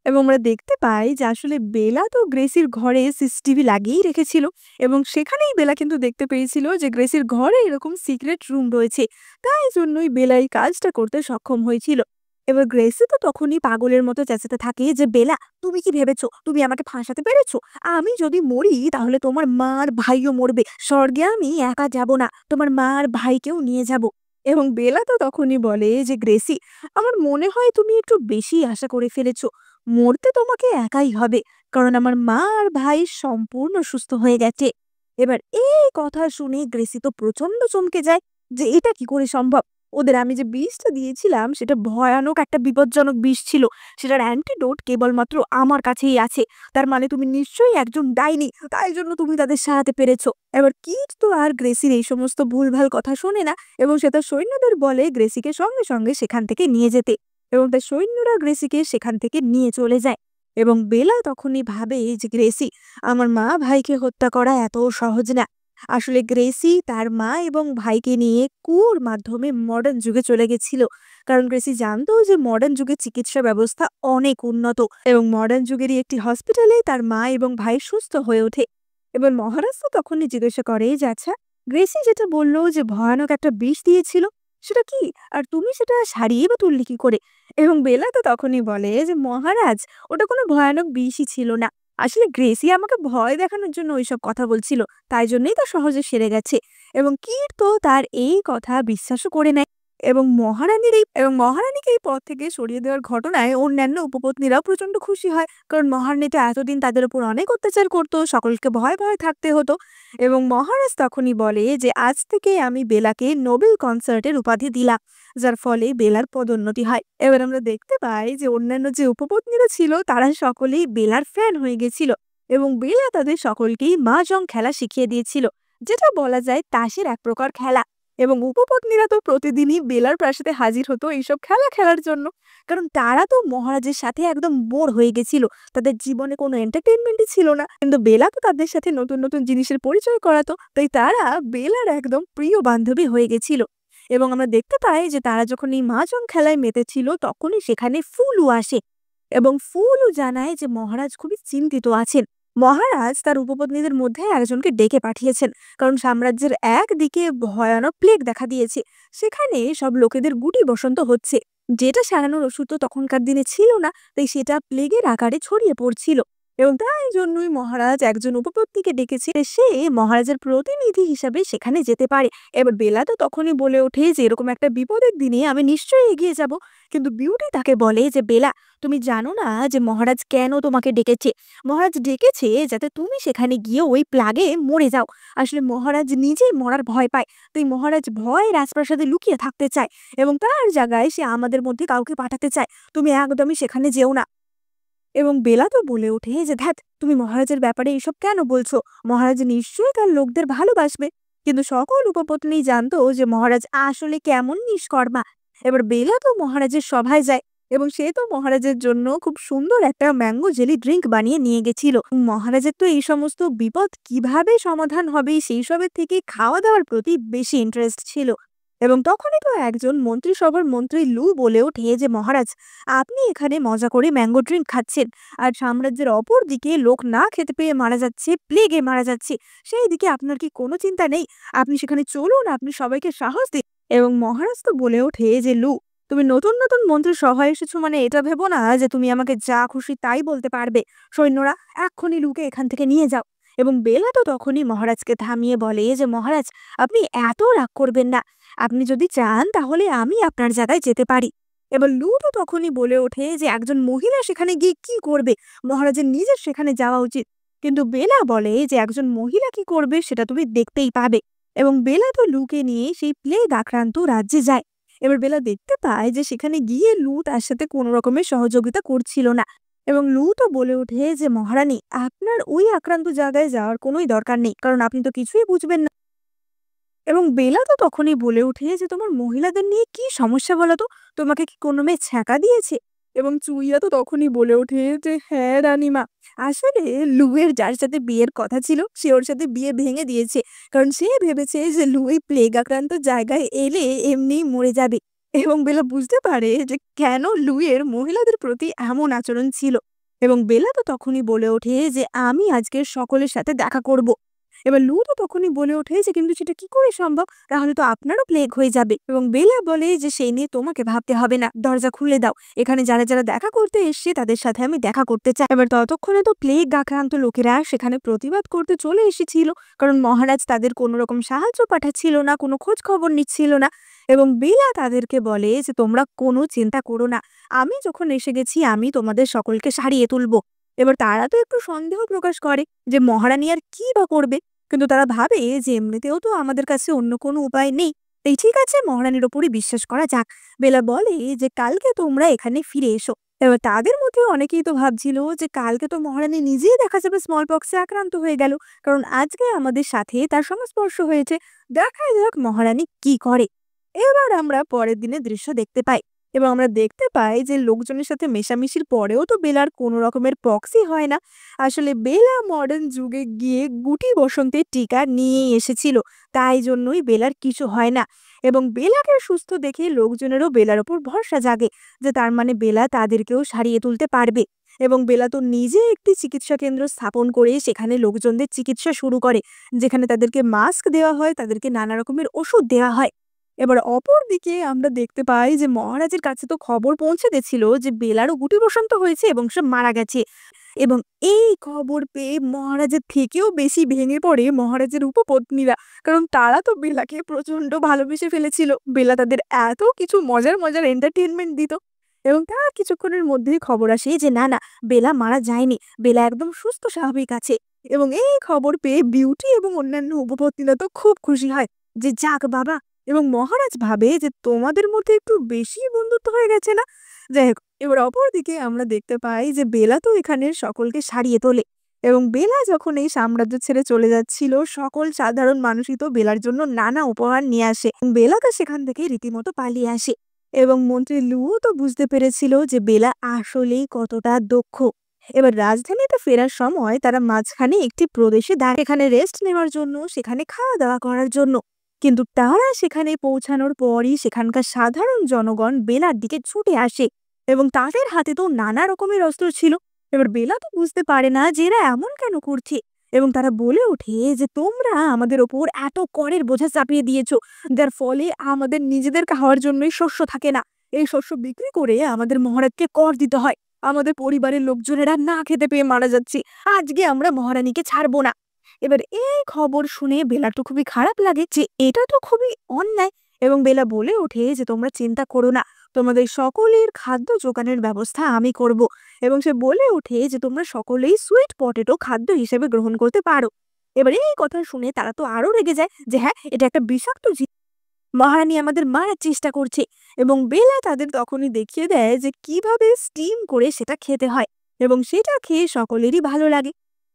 এবং আমরা দেখতে পাই যে আসলে বেলা তো গ্রেসির ঘরে সিসিটিভি লাগিয়েই রেখেছিল এবং সেখানেই বেলা কিন্তু দেখতে পেয়েছিল যে গ্রেসির ঘরে এরকম সিক্রেট রুম রয়েছে, তাই জন্যই বেলা এই কাজটা করতে সক্ষম হয়েছিল। এবার গ্রেসি তো তখনই পাগলের মতো চেঁচাতে থাকে যে বেলা, তুমি কি ভেবেছো তুমি আমাকে ফাঁসাতে পেরেছো? আমি যদি মরি তাহলে তোমার মা আর ভাইও মরবে, স্বর্গে আমি একা যাব না, তোমার মা আর ভাইকেও নিয়ে যাব। এবং বেলা তো তখনই বলে যে গ্রেসি, আমার মনে হয় তুমি একটু বেশি আশা করে ফেলেছো, মরতে তোমাকে একাই হবে, কারণ আমার মা আর ভাই সম্পূর্ণ সুস্থ হয়ে গেছে। এবার এই কথা শুনে গ্রেসি তো প্রচন্ড চমকে যায় যে এটা কি করে সম্ভব? ওদের আমি যে বিষটা দিয়েছিলাম সেটা ভয়ানক একটা বিপজ্জনক বিষ ছিল, সেটার অ্যান্টিডোট কেবলমাত্র আমার কাছেই আছে, তার মানে তুমি নিশ্চয়ই একজন ডাইনি, তাই জন্য তুমি তাদের সারাতে পেরেছো। এবার কিট তো আর গ্রেসির এই সমস্ত ভুলভাল কথা শোনে না এবং সে তার সৈন্যদের বলে গ্রেসিকে সঙ্গে সঙ্গে সেখান থেকে নিয়ে যেতে, এবং তার সৈন্যরা গ্রেসিকে সেখান থেকে নিয়ে চলে যায়। এবং বেলা তখনই ভাবে যে গ্রেসি, আমার মা ভাইকে হত্যা করা এত সহজ না। আসলে গ্রেসি তার মা এবং ভাইকে নিয়ে কুয়োর মাধ্যমে মডার্ন যুগে চলে গেছিল, কারণ গ্রেসি জানতো যে মডার্ন যুগের চিকিৎসা ব্যবস্থা অনেক উন্নত এবং মডার্ন যুগেরই একটি হসপিটালে তার মা এবং ভাই সুস্থ হয়ে ওঠে। এবার মহারাজ তো তখনই জিজ্ঞাসা করে যে আচ্ছা, গ্রেসি যেটা বললো যে ভয়ানক একটা বিষ দিয়েছিল সেটা কি, আর তুমি সেটা সারিয়ে বা তুললি কি করে? এবং বেলা তো তখনই বলে যে মহারাজ, ওটা কোনো ভয়ানক বিষই ছিল না, আসলে গ্রেসি আমাকে ভয় দেখানোর জন্য ওইসব কথা বলছিল, তাই জন্যই তো সহজে সেরে গেছে। এবং কির তো তার এই কথা বিশ্বাসও করে নেয় এবং মহারানীকে এই পদ থেকে সরিয়ে দেওয়ার ঘটনায় অন্যান্য উপপত্নীরাও প্রচন্ড খুশি হয়, কারণ মহারানী তো এতদিন তাদের উপর অনেক অত্যাচার করতো, সকলকে ভয় ভয় থাকতে হতো। এবং মহারাজ তখনই বলে যে আজ থেকে আমি বেলাকে নোবেল কনসার্টের উপাধি দিলাম, যার ফলে বেলার পদোন্নতি হয়। এবার আমরা দেখতে পাই যে অন্যান্য যে উপপত্নীরা ছিল তারা সকলেই বেলার ফ্যান হয়ে গেছিল এবং বেলা তাদের সকলকেই মাহজং খেলা শিখিয়ে দিয়েছিল, যেটা বলা যায় তাসের এক প্রকার খেলা। এবং উপপত্নীরা তো প্রতিদিনই বেলার প্রাসাদে হাজির হতো এইসব খেলা খেলার জন্য, কারণ তারা তো মহারাজের সাথে একদম বোর হয়ে গেছিল, তাদের জীবনে কোনো এন্টারটেনমেন্টই ছিল না, কিন্তু বেলা তো তাদের সাথে নতুন নতুন জিনিসের পরিচয় করাতো, তাই তারা বেলার একদম প্রিয় বান্ধবী হয়ে গেছিল। এবং আমরা দেখতে পাই যে তারা যখন এই মাজন খেলায় মেতেছিল তখনই সেখানে ফুলু আসে এবং ফুলু জানায় যে মহারাজ খুবই চিন্তিত আছেন। মহারাজ তার উপপত্নীদের মধ্যে একজনকে ডেকে পাঠিয়েছেন, কারণ সাম্রাজ্যের একদিকে ভয়ানক প্লেগ দেখা দিয়েছে, সেখানে সব লোকেদের গুটি বসন্ত হচ্ছে, যেটা সারানোর ওষুধ তো তখনকার দিনে ছিল না, তাই সেটা প্লেগের আকারে ছড়িয়ে পড়ছিল। এবং তাই জন্যই মহারাজ একজন উপপত্নীকে ডেকেছে, সে মহারাজের প্রতিনিধি হিসাবে সেখানে যেতে পারে। এবার বেলা তো তখনই বলে ওঠে যে এরকম একটা বিপদের দিনে আমি নিশ্চয়ই এগিয়ে যাব। কিন্তু বিউটি তাকে বলে যে বেলা, তুমি জানো না যে মহারাজ কেন তোমাকে ডেকেছে? মহারাজ ডেকেছে যাতে তুমি সেখানে গিয়ে ওই প্লাগে মরে যাও। আসলে মহারাজ নিজেই মরার ভয় পায়, তাই মহারাজ ভয়ে রাজপ্রাসাদে লুকিয়ে থাকতে চায় এবং তার জায়গায় সে আমাদের মধ্যে কাউকে পাঠাতে চায়। তুমি একদমই সেখানে যেও না। এবং বেলা তো বলে ওঠে যে ধ্যাত, তুমি মহারাজের ব্যাপারে এসব কেন বলছো? মহারাজ নিশ্চয়ই তার লোকদের ভালোবাসবে। কিন্তু সকল উপপত্নী জানতো যে মহারাজ আসলে কেমন নিষ্কর্মা। এবার বেলা তো মহারাজের সভায় যায় এবং সে তো মহারাজের জন্য খুব সুন্দর একটা ম্যাঙ্গো জেলি ড্রিঙ্ক বানিয়ে নিয়ে গেছিল। মহারাজের তো এই সমস্ত বিপদ কিভাবে সমাধান হবে সেই সবের থেকে খাওয়া দাওয়ার প্রতি বেশি ইন্টারেস্ট ছিল। এবং তখনই তো একজন মন্ত্রিসভার মন্ত্রী লু বলে ওঠে যে মহারাজ, আপনি এখানে মজা করে ম্যাঙ্গো ড্রিঙ্ক খাচ্ছেন, আর সাম্রাজ্যের অপর দিকে লোক না খেতে পেয়ে মারা যাচ্ছে, প্লেগে মারা যাচ্ছে, সেই দিকে আপনার কি কোনো চিন্তা নেই? আপনি সেখানে চলুন, আপনি সবাইকে সাহস দিন। এবং মহারাজ তো বলে ওঠে যে লু, তুমি নতুন নতুন মন্ত্রীর সভায় এসেছো মানে এটা ভেবো না যে তুমি আমাকে যা খুশি তাই বলতে পারবে। সৈন্যরা, এক্ষুনি লুকে এখান থেকে নিয়ে যাও। এবং বেলা তো তখনই মহারাজকে থামিয়ে বলে যে মহারাজ, আপনি এত রাগ করবেন না, আপনি যদি চান তাহলে আমি আপনার জায়গায় যেতে পারি। এবার লু তো তখনই বলে ওঠে যে একজন মহিলা সেখানে গিয়ে কি করবে? মহারাজের নিজের সেখানে যাওয়া উচিত। কিন্তু বেলা বলে যে একজন মহিলা কি করবে সেটা তুমি দেখতেই পাবে। এবং বেলা তো লুকে নিয়ে সেই প্লেগ আক্রান্ত রাজ্যে যায়। এবার বেলা দেখতে পায় যে সেখানে গিয়ে লু তার সাথে কোনো রকমের সহযোগিতা করছিল না। এবং লু তো বলে ওঠে যে মহারানী, আপনার ওই আক্রান্ত জায়গায় যাওয়ার কোনোই দরকার নেই, কারণ আপনি তো কিছুই বুঝবেন না। এবং বেলা তো তখনই বলে ওঠে যে তোমার মহিলাদের নিয়ে কি সমস্যা বলো তো? তোমাকে কি কোনো মেয়ে ছ্যাঁকা দিয়েছে? এবং চুইয়া তো তখনই বলে ওঠে যে হ্যাঁ রানীমা, আসলে লুয়ের যার সাথে বিয়ের কথা ছিল সে ওর সাথে বিয়ে ভেঙে দিয়েছে, কারণ সে ভেবেছে যে লুই প্লেগ আক্রান্ত জায়গায় এলে এমনিই মরে যাবে। এবং বেলা বুঝতে পারে যে কেন লুইয়ের মহিলাদের প্রতি এমন আচরণ ছিল। এবং বেলা তো তখনই বলে ওঠে যে আমি আজকে সকলের সাথে দেখা করব। এবার লু তো তখনই বলে ওঠে যে কিন্তু সেটা কি করে সম্ভব? তাহলে তো আপনারও প্লেগ হয়ে যাবে। এবং বেলা বলে যে সেই নিয়ে তোমাকে ভাবতে হবে না, দরজা খুলে দাও, এখানে যারা যারা দেখা করতে এসছে তাদের সাথে আমি দেখা করতে চাই। এবার ততক্ষণে তো প্লেগ আক্রান্ত লোকেরা সেখানে প্রতিবাদ করতে চলে এসেছিল, কারণ মহারাজ তাদের কোনো রকম সাহায্য পাঠাচ্ছিল না, কোনো খোঁজ খবর নিচ্ছিল না। এবং বেলা তাদেরকে বলে যে তোমরা কোনো চিন্তা করো না, আমি যখন এসে গেছি আমি তোমাদের সকলকে সারিয়ে তুলবো। এবার তারা তো একটু সন্দেহ প্রকাশ করে যে মহারানী আর কি বা করবে, কিন্তু তারা ভাবে যে এমনিতেও তো আমাদের কাছে অন্য কোনো উপায় নেই, তাই ঠিক আছে মহারানীর ওপরই বিশ্বাস করা যাক। বেলা বলে যে কালকে তোমরা এখানে ফিরে এসো। এবার তাদের মধ্যে অনেকেই তো ভাবছিল যে কালকে তো মহারানী নিজেই দেখা যাবে স্মল পক্সে আক্রান্ত হয়ে গেল, কারণ আজকে আমাদের সাথে তার সংস্পর্শ হয়েছে। দেখা যাক মহারানী কি করে। এবার আমরা পরের দিনের দৃশ্য দেখতে পাই এবং আমরা দেখতে পাই যে লোকজনের সাথে মেশামেশির পরেও তো বেলার কোনো রকমের পক্সই হয় না। আসলে বেলা মডার্ন যুগে গিয়ে গুটি বসন্তের টিকা নিয়েই এসেছিল, তাই জন্যই বেলার কিছু হয় না। এবং বেলাকে সুস্থ দেখে লোকজনেরও বেলার ওপর ভরসা জাগে যে তার মানে বেলা তাদেরকেও সারিয়ে তুলতে পারবে। এবং বেলা তো নিজে একটি চিকিৎসা কেন্দ্র স্থাপন করে সেখানে লোকজনদের চিকিৎসা শুরু করে, যেখানে তাদেরকে মাস্ক দেওয়া হয়, তাদেরকে নানা রকমের ওষুধ দেওয়া হয়। এবার অপর দিকে আমরা দেখতে পাই যে মহারাজের কাছে তো খবর পৌঁছে গেছিল যে বেলারও গুটি বসন্ত হয়েছে এবং সে মারা গেছে। এবং এই খবর পেয়ে মহারাজের থেকেও বেশি ভেঙে পড়ে মহারাজের উপপত্নীরা, কারণ তারা তো বেলাকে প্রচন্ড ভালোবেসে ফেলেছিল। বেলা তাদের এত কিছু মজার মজার এন্টারটেনমেন্ট দিত। এবং তার কিছুক্ষণের মধ্যেই খবর আসে যে না না, বেলা মারা যায়নি, বেলা একদম সুস্থ স্বাভাবিক আছে। এবং এই খবর পেয়ে বিউটি এবং অন্যান্য উপপত্নীরা তো খুব খুশি হয় যে যাক বাবা। এবং মহারাজ ভাবে যে তোমাদের মধ্যে একটু বেশি বন্ধুত্ব হয়ে গেছে না? যাই হোক, এবার অপরদিকে আমরা দেখতে পাই যে বেলা তো এখানে সকলকে সারিয়ে তোলে। এবং বেলা যখন এই সাম্রাজ্য ছেড়ে চলে যাচ্ছিল, সকল সাধারণ মানুষই তো বেলার জন্য নানা উপহার নিয়ে আসে। বেলা তো সেখান থেকে রীতিমতো পালিয়ে আসে। এবং মন্ত্রী লুও তো বুঝতে পেরেছিল যে বেলা আসলেই কতটা দক্ষ। এবার রাজধানীতে ফেরার সময় তারা মাঝখানে একটি প্রদেশে এখানে রেস্ট নেওয়ার জন্য, সেখানে খাওয়া দাওয়া করার জন্য। কিন্তু তারা সেখানে পৌঁছানোর পরই সেখানকার সাধারণ জনগণ বেলার দিকে ছুটে আসে এবং তাদের হাতে তো নানা রকমের অস্ত্র ছিল। এবার বেলা তো বুঝতে পারে না যে এরা এমন কেন করছে এবং তারা বলে ওঠে যে তোমরা আমাদের ওপর এত করের বোঝা চাপিয়ে দিয়েছো, যার ফলে আমাদের নিজেদের খাওয়ার জন্যই শস্য থাকে না। এই শস্য বিক্রি করে আমাদের মহারাজকে কর দিতে হয়। আমাদের পরিবারের লোকজনেরা না খেতে পেয়ে মারা যাচ্ছে। আজকে আমরা মহারানীকে ছাড়বো না। এবার এই খবর শুনে বেলার তো খুবই খারাপ লাগে যে এটা তো খুবই অন্যায় এবং বেলা বলে ওঠে যে তোমরা চিন্তা করো না, তোমাদের সকলের খাদ্য জোগানের ব্যবস্থা আমি করব। এবং সে বলে ওঠে যে তোমরা সকলেই সুইট পটেটো খাদ্য হিসেবে গ্রহণ করতে পারো। এবার এই কথা শুনে তারা তো আরো রেগে যায় যে হ্যাঁ, এটা একটা বিষাক্ত মহারানী আমাদের মারার চেষ্টা করছে। এবং বেলা তাদের তখনই দেখিয়ে দেয় যে কিভাবে স্টিম করে সেটা খেতে হয় এবং সেটা খেয়ে সকলেরই ভালো লাগে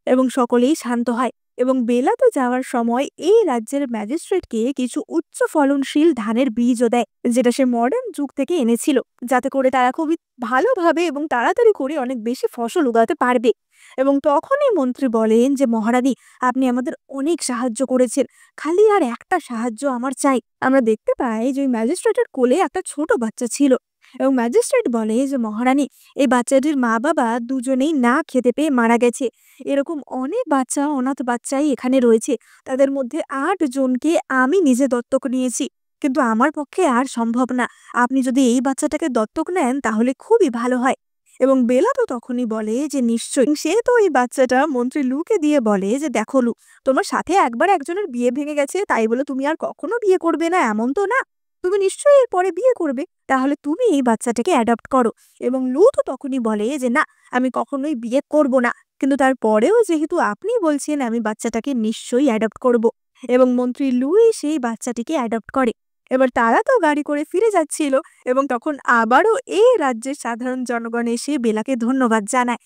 এবং সকলেই শান্ত হয়। এবং বেলা তো যাওয়ার সময় এই রাজ্যের ম্যাজিস্ট্রেটকে কিছু উচ্চ ফলনশীল ধানের বীজও দেয়, যেটা সে মডার্ন যুগ থেকে এনেছিল, যাতে করে তারা খুবই ভালোভাবে এবং তাড়াতাড়ি করে অনেক বেশি ফসল উগাতে পারবে। এবং তখনই মন্ত্রী বলেন যে মহারানী, আপনি আমাদের অনেক সাহায্য করেছেন, খালি আর একটা সাহায্য আমার চাই। আমরা দেখতে পাই যে ওই ম্যাজিস্ট্রেটের কোলে একটা ছোট বাচ্চা ছিল এবং ম্যাজিস্ট্রেট বলে যে মহারানী, এই বাচ্চাটির মা বাবা দুজনেই না খেতে পেয়ে মারা গেছে। এরকম অনেক বাচ্চা, অনাথ বাচ্চাই এখানে রয়েছে। তাদের মধ্যে 8 জনকে আমি নিজে দত্তক নিয়েছি, কিন্তু আমার পক্ষে আর সম্ভব না। আপনি যদি এই বাচ্চাটাকে দত্তক নেন তাহলে খুবই ভালো হয়। এবং বেলা তো তখনই বলে যে নিশ্চয়ই। সে তো এই বাচ্চাটা মন্ত্রী লুকে দিয়ে বলে যে দেখো লু, তোমার সাথে একবার একজনের বিয়ে ভেঙে গেছে, তাই বলে তুমি আর কখনো বিয়ে করবে না এমন তো না। তুমি নিশ্চয়ই এরপরে বিয়ে করবে, তাহলে তুমি এই বাচ্চাটাকে অ্যাডপ্ট করো। এবং লু তো তখনই বলে যে না, আমি কখনোই বিয়ে করব না, কিন্তু তারপরেও যেহেতু আপনি বলছেন আমি বাচ্চাটাকে নিশ্চয়ই অ্যাডপ্ট করব। এবং মন্ত্রী লুই সেই বাচ্চাটিকে অ্যাডপ্ট করে। এবার তারা তো গাড়ি করে ফিরে যাচ্ছিল এবং তখন আবারও এই রাজ্যের সাধারণ জনগণ এসে বেলাকে ধন্যবাদ জানায়।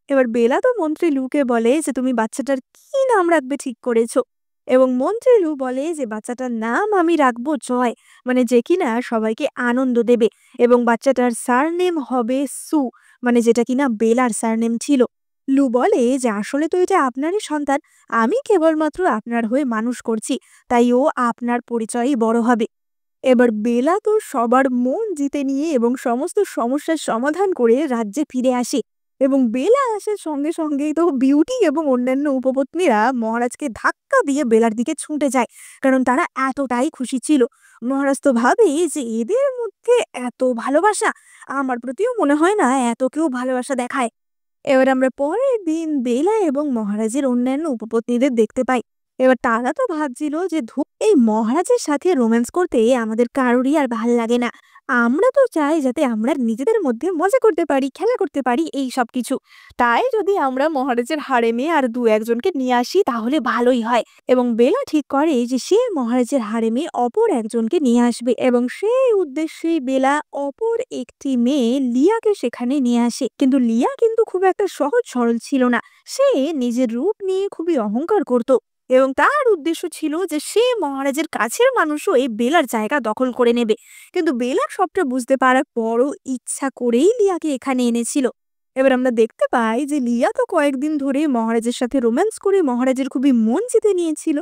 এবার বেলা তো মন্ত্রী লুকে বলে যে তুমি বাচ্চাটার কি নাম রাখবে ঠিক করেছো? এবং মন্ত্রী লু বলে যে বাচ্চাটার নাম আমি রাখবো জয়, মানে যে কিনা সবাইকে আনন্দ দেবে। এবং বাচ্চাটার সারনেম হবে সু, মানে যেটা কিনা বেলার সারনেম ছিল। লু বলে যে আসলে তো এটা আপনারই সন্তান, আমি কেবলমাত্র আপনার হয়ে মানুষ করছি, তাই ও আপনার পরিচয়ই বড় হবে। এবার বেলা তো সবার মন জিতে নিয়ে এবং সমস্ত সমস্যার সমাধান করে রাজ্যে ফিরে আসে। এবং বেলা আসার সঙ্গে সঙ্গেই তো বিউটি এবং অন্যান্য উপপত্নীরা মহারাজকে ধাক্কা দিয়ে বেলার দিকে ছুটে যায়, কারণ তারা এতটাই খুশি ছিল। মহারাজ তো ভাবে যে এদের মধ্যে এত ভালোবাসা, আমার প্রতিও মনে হয় না এত কেউ ভালোবাসা দেখায়। এবার আমরা পরের দিন বেলা এবং মহারাজের অন্যান্য উপপত্নীদের দেখতে পাই। এবার তারা তো ভাবছিল যে এই মহারাজের সাথে রোম্যান্স করতে আমাদের কারোরই আর ভাল লাগে না। আমরা তো চাই যাতে আমরা নিজেদের মধ্যে মজা করতে পারি, খেলা করতে পারি, এই সব কিছু। তাই যদি আমরা মহারাজের হারেমে আর 2-1 জনকে নিয়ে আসি তাহলে ভালোই হয়। এবং বেলা ঠিক করে যে সে মহারাজের হারেমে অপর একজনকে নিয়ে আসবে এবং সেই উদ্দেশ্যেই বেলা অপর একটি মেয়ে লিয়াকে সেখানে নিয়ে আসে। কিন্তু লিয়া কিন্তু খুব একটা সহজ সরল ছিল না। সে নিজের রূপ নিয়ে খুবই অহংকার করত এবং তার উদ্দেশ্য ছিল যে সে মহারাজের কাছের মানুষ হয়ে বেলার জায়গা দখল করে নেবে। কিন্তু বেলা সবটা বুঝতে পারার পরও ইচ্ছা করেই লিয়াকে এখানে এনেছিল। এবার আমরা দেখতে পাই যে লিয়া তো কয়েকদিন ধরে মহারাজের সাথে রোম্যান্স করে মহারাজের খুবই মন জিতে নিয়েছিল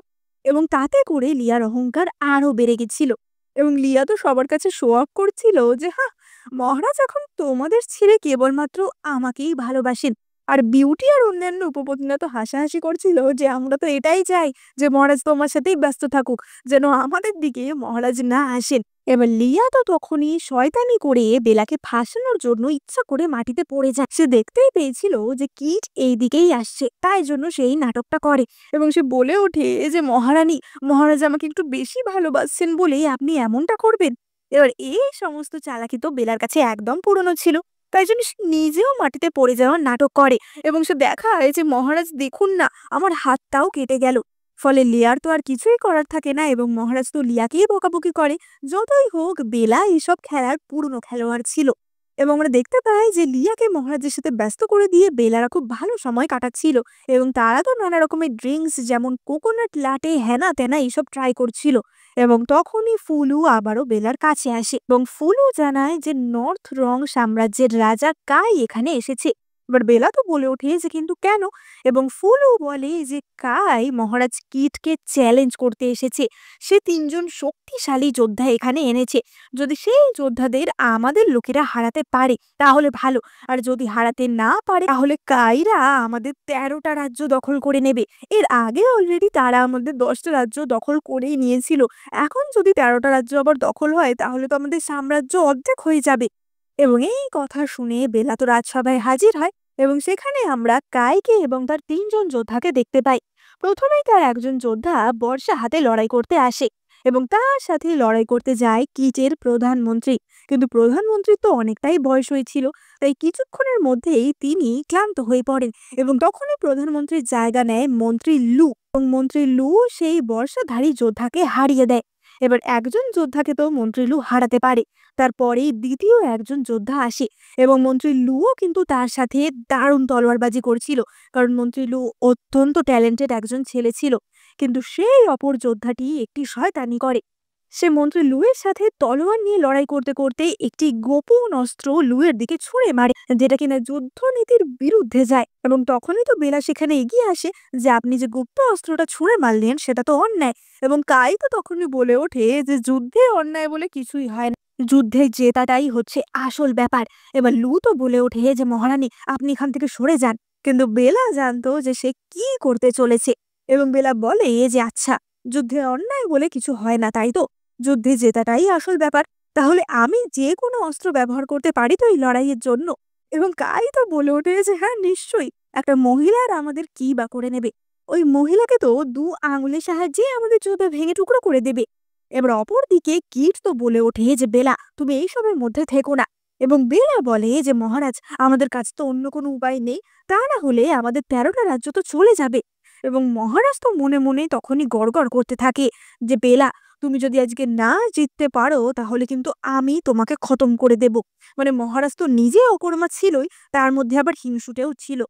এবং তাতে করে লিয়ার অহংকার আরো বেড়ে গেছিল। এবং লিয়া তো সবার কাছে শো অফ করছিল যে হ্যাঁ, মহারাজ এখন তোমাদের ছেড়ে কেবলমাত্র আমাকেই ভালোবাসেন। আর বিউটি আর অন্যান্য উপপত্নীরা তো হাসাহাসি করছিল যে আমরা তো এটাই চাই যে মহারাজ তোমার সাথেই ব্যস্ত থাকুক, যেন আমাদের দিকে মহারাজ না আসেন। এবার লিয়া তো তখনই শয়তানি করে বেলাকে ফাঁসানোর জন্য ইচ্ছা করে মাটিতে পড়ে যায়। সে দেখতেই পেয়েছিল যে কিট এই দিকেই আসছে, তাই জন্য সেই নাটকটা করে এবং সে বলে ওঠে যে মহারানী, মহারাজ আমাকে একটু বেশি ভালোবাসছেন বলেই আপনি এমনটা করবেন। এবার এই সমস্ত চালাকি তো বেলার কাছে একদম পুরনো ছিল, তাই জন্য সে নিজেও মাটিতে পড়ে যাওয়ার নাটক করে এবং সে দেখায় যে মহারাজ দেখুন না, আমার হাতটাও কেটে গেল। ফলে লিয়ার তো আর কিছুই করার থাকে না এবং মহারাজ তো লিয়াকেই বকাবকি করে। যতই হোক বেলা এইসব খেলার পুরনো খেলোয়াড় ছিল এবং আমরা দেখতে পাই যে লিয়াকে মহারাজের সাথে ব্যস্ত করে দিয়ে বেলারা খুব ভালো সময় কাটাচ্ছিল এবং তারা তো নানা রকমের ড্রিঙ্কস যেমন কোকোনাট লাটে হেনা তেনা এইসব ট্রাই করছিল। এবং তখনই ফুলু আবারও বেলার কাছে আসে এবং ফুলু জানায় যে নর্থ রং সাম্রাজ্যের রাজা কাই এখানে এসেছে এবার বেলা তো বলে ওঠে যে কিন্তু কেন, এবং ফুলও বলে যে কাই মহারাজ কিটকে চ্যালেঞ্জ করতে এসেছে। সে ৩ জন শক্তিশালী যোদ্ধা এখানে এনেছে। যদি সেই যোদ্ধাদের আমাদের লোকেরা হারাতে পারে তাহলে ভালো, আর যদি হারাতে না পারে তাহলে কাইরা আমাদের ১৩টা রাজ্য দখল করে নেবে। এর আগে অলরেডি তারা আমাদের ১০টা রাজ্য দখল করেই নিয়েছিল। এখন যদি ১৩টা রাজ্য আবার দখল হয় তাহলে তো আমাদের সাম্রাজ্য অর্ধেক হয়ে যাবে। এবং এই কথা শুনে বেলা তো রাজসভায় হাজির হয়, এবং সেখানে আমরা কাইকে এবং তার ৩ জন যোদ্ধাকে দেখতে পাই। প্রথমেই তার একজন যোদ্ধা বর্ষা হাতে লড়াই করতে আসে, এবং তার সাথে লড়াই করতে যায় কিটের প্রধানমন্ত্রী। কিন্তু প্রধানমন্ত্রীর তো অনেকটাই বয়স হয়েছিল, তাই কিছুক্ষণের মধ্যেই তিনি ক্লান্ত হয়ে পড়েন, এবং তখনই প্রধানমন্ত্রীর জায়গা নেয় মন্ত্রী লু, এবং মন্ত্রী লু সেই বর্ষাধারী যোদ্ধাকে হারিয়ে দেয়। এবার একজন যোদ্ধাকে তো মন্ত্রী লু হারাতে পারে, তারপরেই দ্বিতীয় একজন যোদ্ধা আসে, এবং মন্ত্রী লুও কিন্তু তার সাথে দারুণ তলোয়ারবাজি করছিল, কারণ মন্ত্রী লু অত্যন্ত ট্যালেন্টেড একজন ছেলে ছিল। কিন্তু সেই অপর যোদ্ধাটি একটি শয়তানি করে। সে মন্ত্রী লুয়ের সাথে তলোয়ার নিয়ে লড়াই করতে করতে একটি গোপন অস্ত্র লুয়ের দিকে ছুঁড়ে মারে, যেটা কিনা যুদ্ধনীতির বিরুদ্ধে যায়। এবং তখনই তো বেলা সেখানে এগিয়ে আসে যে আপনি যে গুপ্ত অস্ত্রটা ছুঁড়ে মারলেন সেটা তো অন্যায়। এবং কাই তো তখনই বলে ওঠে যে যুদ্ধে অন্যায় বলে কিছুই হয় না, যুদ্ধে জেতাটাই হচ্ছে আসল ব্যাপার। এবার লু তো বলে ওঠে যে মহারানী আপনি এখান থেকে সরে যান। কিন্তু বেলা জানতো যে সে কি করতে চলেছে, এবং বেলা বলে যে আচ্ছা, যুদ্ধে অন্যায় বলে কিছু হয় না তাই তো, যুদ্ধে জেতাটাই আসল ব্যাপার। তাহলে আমি যে কোনো অস্ত্র ব্যবহার করতে পারি তো এই লড়াইয়ের জন্য। এবং কাই তো বলে ওঠে যে হ্যাঁ নিশ্চয়ই, একটা মহিলার আমাদের কি বা করে নেবে, ওই মহিলাকে তো ২ আঙুলের সাহায্যে আমাদের জুতা ভেঙে টুকরো করে দেবে। এবার অপরদিকে কিট তো বলে ওঠে যে বেলা তুমি এইসবের মধ্যে থেকো না। এবং বেলা বলে যে মহারাজ আমাদের কাছে তো অন্য কোনো উপায় নেই, তা না হলে আমাদের ১৩টা রাজ্য তো চলে যাবে। এবং মহারাজ তো মনে মনে তখনই গড়গড় করতে থাকে যে বেলা তুমি যদি আজকে না জিততে পারো তাহলে কিন্তু আমি তোমাকে খতম করে দেব। মানে মহারাজ তো নিজে অকর্মা ছিলই, তার মধ্যে আবার হিংসুটেও ছিল।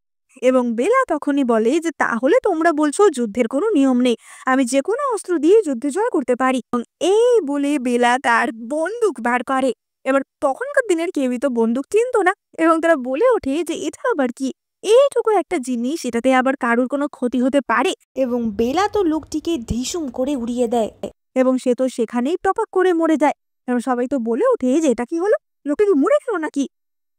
এবং বেলা তখনই বলে যে তাহলে তোমরা বলছো যুদ্ধের কোনো নিয়ম নেই, আমি যে কোনো অস্ত্র দিয়ে যুদ্ধে জয় করতে পারি। এবং এই বলে বেলা তার বন্দুক বার করে। এবার তখনকার দিনের কেউই তো বন্দুক চিনতো না, এবং তারা বলে ওঠে যে এটা আবার কি, এইটুকু একটা জিনিস, এটাতে আবার কারুর কোনো ক্ষতি হতে পারে। এবং বেলা তো লোকটিকে ধিসুম করে উড়িয়ে দেয়। এবং সে তো সেখানেই টপাক করে মরে যায়। এবং সবাই তো বলে ওঠে যে এটা কি হলো, লোকে কি মরে গেল নাকি।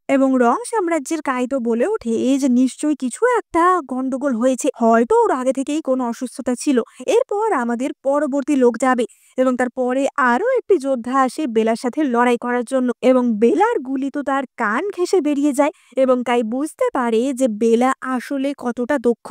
এবং রং সাম্রাজ্যের কাই তো বলে ওঠে যে নিশ্চয়ই কিছু একটা গন্ডগোল হয়েছে, হয়তো ওর আগে থেকেই কোনো অসুস্থতা ছিল। এরপর আমাদের পরবর্তী লোক যাবে, এবং তারপরে আরো একটি যোদ্ধা আসে বেলার সাথে লড়াই করার জন্য, এবং বেলার গুলি তো তার কান ঘেঁষে বেরিয়ে যায়। এবং কাই বুঝতে পারে যে বেলা আসলে কতটা দক্ষ।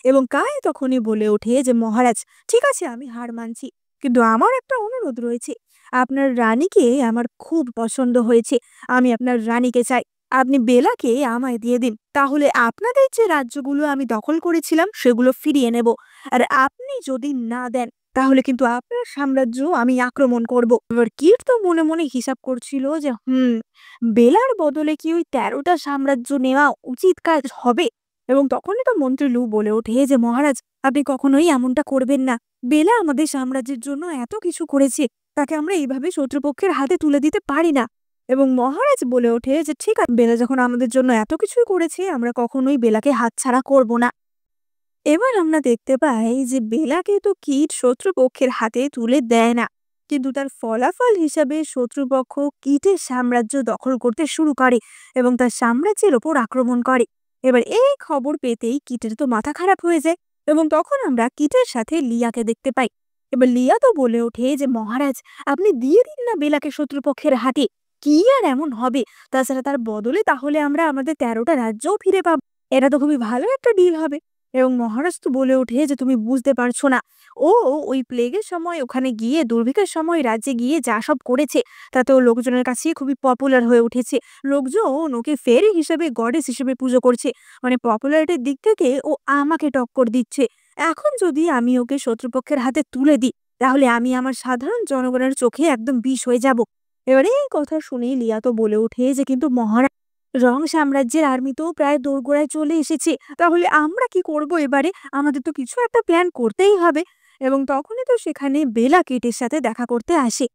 এবং কাই তখনই বলে ওঠে যে মহারাজ ঠিক আছে আমি হার মানছি, কিন্তু আমার একটা অনুরোধ রয়েছে। আপনার রানীকে আমার খুব পছন্দ হয়েছে, আমি আপনার রানীকে চাই। আপনি বেলাকে আমায় দিয়ে দিন, তাহলে আপনাদের যে রাজ্যগুলো আমি দখল করেছিলাম সেগুলো ফিরিয়ে নেব। আর আপনি যদি না দেন তাহলে কিন্তু আপনার সাম্রাজ্য আমি আক্রমণ করব। এবার কিট তো মনে মনে হিসাব করছিল যে বেলার বদলে কি ওই ১৩টা সাম্রাজ্য নেওয়া উচিত কাজ হবে। এবং তখনই তো মন্ত্রী লু বলে ওঠে যে মহারাজ আপনি কখনোই এমনটা করবেন না, বেলা আমাদের সাম্রাজ্যের জন্য এত কিছু করেছে, তাকে আমরা এইভাবে শত্রুপক্ষের হাতে তুলে দিতে পারি না। এবং মহারাজ বলে ওঠে যে ঠিক আছে, বেলা যখন আমাদের জন্য এত কিছুই করেছে আমরা কখনোই বেলাকে হাতছাড়া করব না। এবার আমরা দেখতে পাই যে বেলাকে তো কিট শত্রুপক্ষের হাতে তুলে দেয় না, কিন্তু তার ফলাফল হিসাবে শত্রুপক্ষ কিটের সাম্রাজ্য দখল করতে শুরু করে, এবং তার সাম্রাজ্যের ওপর আক্রমণ করে। এবার এই খবর পেতেই কিটের তো মাথা খারাপ হয়ে যায়, এবং তখন আমরা কিটের সাথে লিয়াকে দেখতে পাই। এবার লিয়া তো বলে ওঠে যে মহারাজ আপনি দিয়ে দিন না বেলাকে শত্রুপক্ষের হাতে, কি আর এমন হবে, তাছাড়া তার বদলে তাহলে আমরা আমাদের ১৩টা রাজ্যও ফিরে পাবো, এটা তো খুবই ভালো একটা ডিল হবে। এবং মহারাজ তো বলে ওঠে যে তুমি বুঝতে পারছো না, ও ওই প্লেগের সময় ওখানে গিয়ে, দুর্ভিক্ষের সময় রাজ্যে গিয়ে যা সব করেছে তাতে ও লোকজনের কাছে খুবই পপুলার হয়ে উঠেছে। লোকজন ওকে ফেরি হিসেবে, গডেস হিসেবে পুজো করছে। মানে পপুলারিটির দিক থেকে ও আমাকে টক্কর দিচ্ছে। এখন যদি আমি ওকে শত্রুপক্ষের হাতে তুলে দিই তাহলে আমি আমার সাধারণ জনগণের চোখে একদম বিষ হয়ে যাব। এবারে এই কথা শুনে লিয়া তো বলে ওঠে যে কিন্তু মহারাজ, রং সাম্রাজ্যের আর্মি তো প্রায় দোরগোড়ায় চলে এসেছে, তাহলে আমরা কি করব এবারে, আমাদের তো কিছু একটা প্ল্যান করতেই হবে। এবং তখনই তো সেখানে বেলা কিটের সাথে দেখা করতে আসে।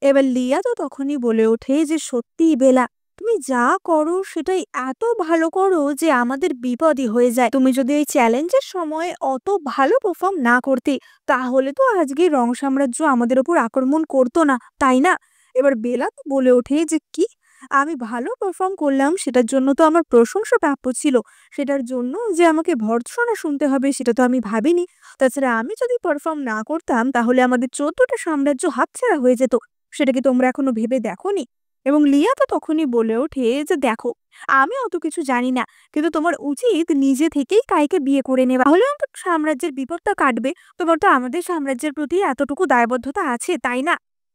এবার লিয়া তো তখনই বলে ওঠে যে সত্যিই বেলা, তুমি যা করো সেটাই এত ভালো করো যে আমাদের বিপদই হয়ে যায়। তুমি যদি এই চ্যালেঞ্জের সময় অত ভালো পারফর্ম না করতে, তাহলে তো আজকে রং সাম্রাজ্য আমাদের উপর আক্রমণ করতো না, তাই না? এবার বেলা তো বলে ওঠে যে, কি? আমি ভালো পারফর্ম করলাম সেটার জন্য তো আমার প্রশংসা প্রাপ্য ছিল। সেটার জন্য যে আমাকে ভর্ৎসনা শুনতে হবে সেটা তো আমি ভাবিনি। তাছাড়া আমি যদি পারফর্ম না করতাম তাহলে আমাদের ১৪টা সাম্রাজ্য হাতছাড়া হয়ে যেত। সেটা কি তোমরা এখনো ভেবে দেখোনি? এবং লিয়া তো তখনই বলে ওঠে যে, দেখো, আমি অত কিছু জানি না, কিন্তু তোমার উচিত নিজে থেকেই কাইকে বিয়ে করে নেওয়া, তাহলে অন্তত সাম্রাজ্যের বিপদটা কাটবে। তোমার তো আমাদের সাম্রাজ্যের প্রতি এতটুকু দায়বদ্ধতা আছে, তাই না?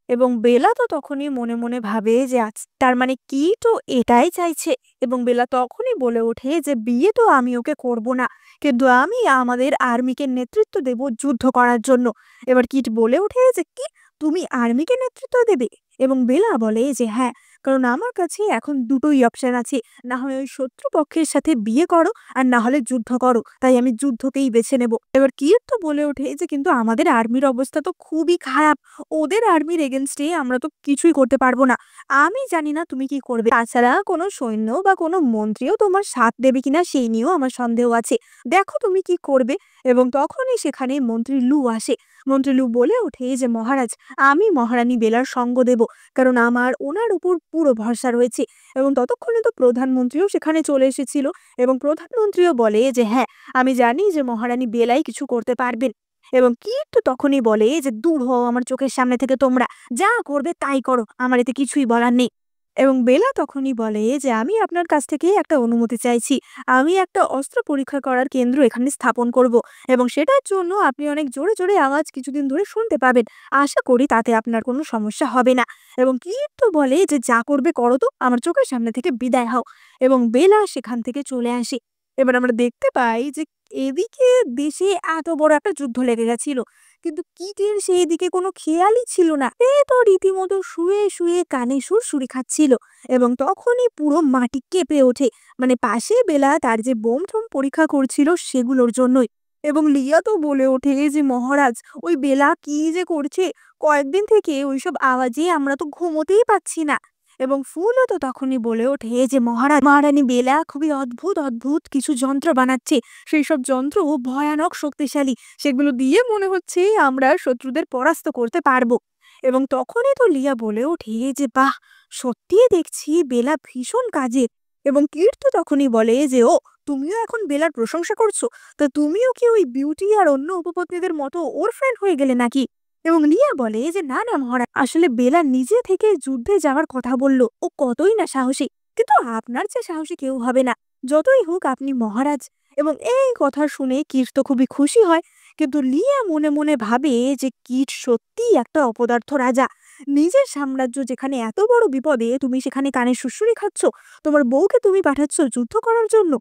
এবং বেলা তো তখনই মনে মনে ভাবে যে তার মানে কি তো এটাই চাইছে। এবং বেলা তখনই বলে ওঠে যে, বিয়ে তো আমি ওকে করব না, কিন্তু আমি আমাদের আর্মিকে নেতৃত্ব দেব যুদ্ধ করার জন্য। এবার কিট বলে ওঠে যে, কি? তুমি আর্মিকে নেতৃত্ব দেবে? এবং বেলা বলে যে, হ্যাঁ, কারণ আমার কাছে এখন দুটোই অপশন আছে, না হয় ওই শত্রুপক্ষের সাথে বিয়ে করো, আর না হলে যুদ্ধ করো। তাই আমি যুদ্ধকেই বেছে নেব। এবার কিট তো বলে ওঠে যে, কিন্তু আমাদের আর্মির অবস্থা তো খুবই খারাপ, ওদের আর্মির এগেনস্টে আমরা তো কিছুই করতে পারবো না। আমি জানি না তুমি কি করবে, তাছাড়া কোনো সৈন্য বা কোনো মন্ত্রীও তোমার সাথ দেবে কিনা সেই নিয়েও আমার সন্দেহ আছে। দেখো তুমি কি করবে। এবং তখনই সেখানে মন্ত্রী লু আসে। মন্ত্রী লু বলে ওঠে যে, মহারাজ, আমি মহারানী বেলার সঙ্গ দেব, কারণ আমার ওনার উপর পুরো ভরসা রয়েছে। এবং ততক্ষণে তো প্রধানমন্ত্রীও সেখানে চলে এসেছিল। এবং প্রধানমন্ত্রীও বলে যে, হ্যাঁ, আমি জানি যে মহারানী বেলাই কিছু করতে পারবেন। এবং কিট্টু তখনই বলে যে, দূর হও আমার চোখের সামনে থেকে তোমরা, যা করবে তাই করো, আমার এতে কিছুই বলার নেই। এবং বেলা তখনই বলে যে, আমি আপনার কাছ থেকে একটা অনুমতি চাইছি। আমি একটা অস্ত্র পরীক্ষা করার কেন্দ্র এখানে স্থাপন করব, এবং সেটার জন্য আপনি অনেক জোরে জোরে আওয়াজ কিছুদিন ধরে শুনতে পাবেন। আশা করি তাতে আপনার কোনো সমস্যা হবে না। এবং কিট্টু বলে যে, যা করবে করো তো, আমার চোখের সামনে থেকে বিদায় হও। এবং বেলা সেখান থেকে চলে আসে। এবার আমরা দেখতে পাই যে, এদিকে দেশে এত বড় একটা যুদ্ধ লেগে গেছিল, কিন্তু কিটের সেই দিকে কোনো খেয়ালই ছিল না। এ তো রীতিমতো শুয়ে শুয়ে কানে সুরসুরি খাচ্ছিল। এবং তখনই পুরো মাটি কেঁপে ওঠে, মানে পাশে বেলা তার যে বোম টোম পরীক্ষা করছিল সেগুলোর জন্যই। এবং লিয়া তো বলে ওঠে যে, মহারাজ, ওই বেলা কি যে করছে, কয়েকদিন থেকে ওইসব আওয়াজে আমরা তো ঘুমোতেই পাচ্ছি না। এবং ফুলও তো তখনই বলে ওঠে যে, মহারানী বেলা খুবই অদ্ভুত অদ্ভুত কিছু যন্ত্র বানাচ্ছে। সেই সব যন্ত্র ভয়ানক শক্তিশালী, সেগুলো দিয়ে মনে হচ্ছে আমরা শত্রুদের পরাস্ত করতে পারবো। এবং তখনই তো লিয়া বলে ওঠে যে, বাহ, সত্যিই দেখছি বেলা ভীষণ কাজের। এবং কিট তো তখনই বলে যে, ও, তুমিও এখন বেলার প্রশংসা করছো? তা তুমিও কি ওই বিউটি আর অন্য উপপত্নীদের মতো ওর ফ্রেন্ড হয়ে গেলে নাকি? এবং লিয়া বলে যে, না না মহারাজ, আসলে বেলা নিজে থেকে যুদ্ধে যাওয়ার কথা বলল, ও কতই না সাহসী, কিন্তু আপনার চেয়ে সাহসী কেউ হবে না, যতই হোক আপনি মহারাজ। এবং এই কথা শুনে কিট তো খুবই খুশি হয়। কিন্তু লিয়া মনে মনে ভাবে যে, কিট সত্যিই একটা অপদার্থ রাজা। নিজের সাম্রাজ্য যেখানে এত বড় বিপদে, তুমি সেখানে কানে সুড়সুড়ি খাচ্ছ, তোমার বউকে তুমি পাঠাচ্ছ যুদ্ধ করার জন্য।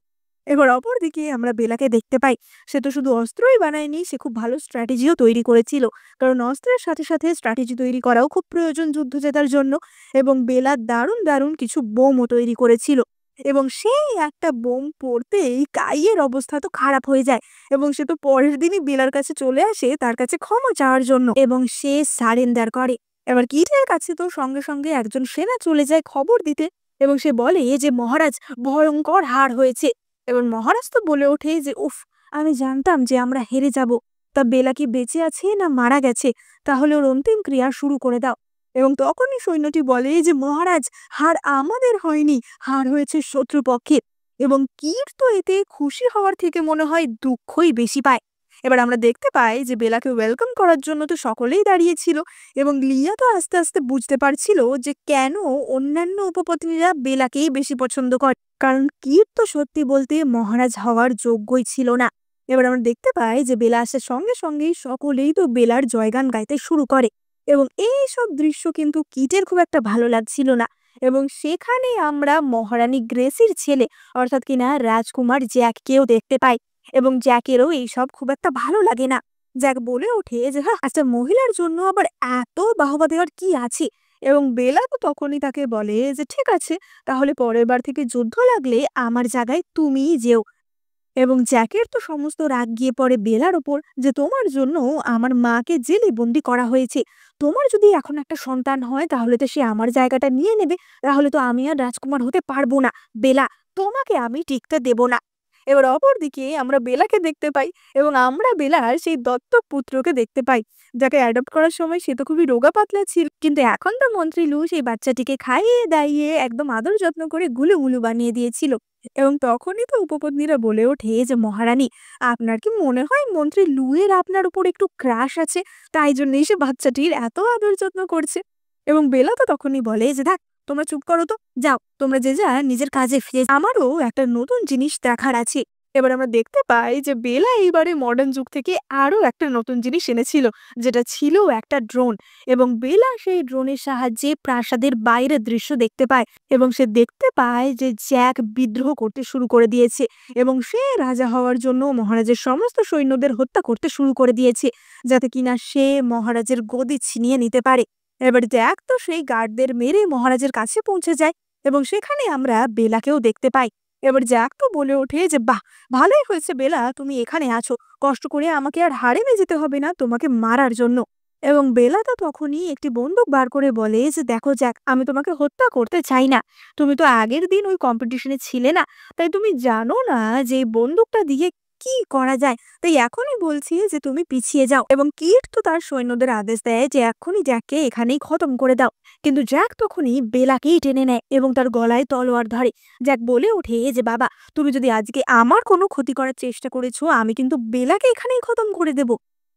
এবার অপরদিকে আমরা বেলাকে দেখতে পাই, সে তো শুধু অস্ত্রই বানায়নি, সে খুব ভালো স্ট্র্যাটেজিও তৈরি করেছিল। কারণ অস্ত্রের সাথে সাথে স্ট্র্যাটেজি তৈরি করাও খুব প্রয়োজন যুদ্ধ জেতার জন্য। এবং বেলা দারুণ দারুণ কিছু বোমও তৈরি করেছিল। এবং সেই একটা বোম পড়তেই কাইয়ের অবস্থা তো খারাপ হয়ে যায়। এবং সে তো পরের দিনই বেলার কাছে চলে আসে তার কাছে ক্ষমা চাওয়ার জন্য, এবং সে সারেন্ডার করে। এবার কিটের কাছে তো সঙ্গে সঙ্গে একজন সেনা চলে যায় খবর দিতে। এবং সে বলে যে, মহারাজ, ভয়ঙ্কর হার হয়েছে। এবার মহারাজ তো বলে ওঠে যে, উফ, আমি জানতাম যে আমরা হেরে যাব। তা বেলা কি বেঁচে আছে না মারা গেছে? তাহলে ওর অন্তিম ক্রিয়া শুরু করে দাও। এবং তখনই সৈন্যটি বলে যে, মহারাজ, হার আমাদের হয়নি, হার হয়েছে শত্রুপক্ষের। এবং কিট তো এতে খুশি হওয়ার থেকে মনে হয় দুঃখই বেশি পায়। এবার আমরা দেখতে পাই যে, বেলাকে ওয়েলকাম করার জন্য তো সকলেই দাঁড়িয়েছিল। এবং লিয়া তো আস্তে আস্তে বুঝতে পারছিল যে, কেন অন্যান্য উপপত্নীরা বেলাকেই বেশি পছন্দ করে, কারণ কিট তো সত্যি বলতে মহারাজ হওয়ার যোগ্যই ছিল না। এবার আমরা দেখতে পাই যে, বেলা আসার সঙ্গে সঙ্গেই সকলেই তো বেলার জয়গান গাইতে শুরু করে। এবং এই সব দৃশ্য কিন্তু কিটের খুব একটা ভালো লাগছিল না। এবং সেখানে আমরা মহারানী গ্রেসির ছেলে, অর্থাৎ কিনা রাজকুমার জ্যাককেও দেখতে পাই। এবং জ্যাকেরও এইসব খুব একটা ভালো লাগে না। জ্যাক বলে ওঠে যে, হ্যাঁ, আচ্ছা, মহিলার জন্য আবার এত বাহবা দেওয়ার কি আছে? এবং বেলা তো তখনই তাকে বলে যে, ঠিক আছে, তাহলে পরের বার থেকে যুদ্ধ লাগলে আমার জায়গায় তুমিই যেও। এবং জ্যাকের তো সমস্ত রাগ গিয়ে পড়ে বেলার ওপর যে তোমার জন্য আমার মাকে জেলে বন্দি করা হয়েছে। তোমার যদি এখন একটা সন্তান হয় তাহলে তো সে আমার জায়গাটা নিয়ে নেবে। তাহলে তো আমি আর রাজকুমার হতে পারবো না। বেলা, তোমাকে আমি টিকতে দেব না। এবার অপরদিকে আমরা বেলাকে দেখতে পাই এবং আমরা বেলার সেই দত্তক পুত্রকে দেখতে পাই, যাকে অ্যাডপ্ট করার সময় সে তো খুবই রোগা পাতলা ছিল, কিন্তু এখন তো মন্ত্রী লু সেই বাচ্চাটিকে খাইয়ে দাইয়ে একদম আদর যত্ন করে গুলু গুলু বানিয়ে দিয়েছিল। এবং তখনই তো উপপত্নীরা বলে ওঠে যে মহারানী, আপনার কি মনে হয় মন্ত্রী লুয়ের আপনার উপর একটু ক্রাশ আছে, তাই জন্যই সে বাচ্চাটির এত আদর যত্ন করছে? এবং বেলা তো তখনই বলে যে থাক, তোমরা চুপ করো তো, যাও তোমরা যে যা নিজের কাজে ফিরে যাও। আমারও একটা নতুন জিনিস দেখার আছে। এবার আমরা দেখতে পাই যে বেলা এইবারে মডার্ন যুগ থেকে আরো একটা নতুন জিনিস এনেছিল, যেটা ছিল একটা ড্রোন। এবং বেলা সেই ড্রোনের সাহায্যে প্রাসাদের বাইরের দৃশ্য দেখতে পায় এবং সে দেখতে পায় যে জ্যাক বিদ্রোহ করতে শুরু করে দিয়েছে এবং সে রাজা হওয়ার জন্য মহারাজের সমস্ত সৈন্যদের হত্যা করতে শুরু করে দিয়েছে, যাতে কিনা সে মহারাজের গদি ছিনিয়ে নিতে পারে। এবার জ্যাক তো সেই গার্ডদের মেরে মহারাজের কাছে পৌঁছে যায় এবং সেখানে আমরা বেলাকেও দেখতে পাই। এবার জ্যাক তো বলে ওঠে যে বাহ, ভালোই হয়েছে বেলা তুমি এখানে আছো, কষ্ট করে আমাকে আর হারেমে যেতে হবে না তোমাকে মারার জন্য। এবং বেলা তো তখনই একটি বন্দুক বার করে বলে যে দেখো জ্যাক, আমি তোমাকে হত্যা করতে চাই না। তুমি তো আগের দিন ওই কম্পিটিশনে ছিলে না, তাই তুমি জানো না যে এই বন্দুকটা দিয়ে কি করা যায়। তাই এখনই বলছি যে তুমি পিছিয়ে যাও। এবং কিট তো তার সৈন্যদের আদেশ দেয় যে এখনই জ্যাককে এখানেই খতম করে দাও। কিন্তু জ্যাক তখনই বেলাকেই টেনে নেয় এবং তার গলায় তলোয়ার ধরে। জ্যাক বলে ওঠে যে বাবা, তুমি যদি আজকে আমার কোনো ক্ষতি করার চেষ্টা করেছো, আমি কিন্তু বেলাকে এখানেই খতম করে দেব।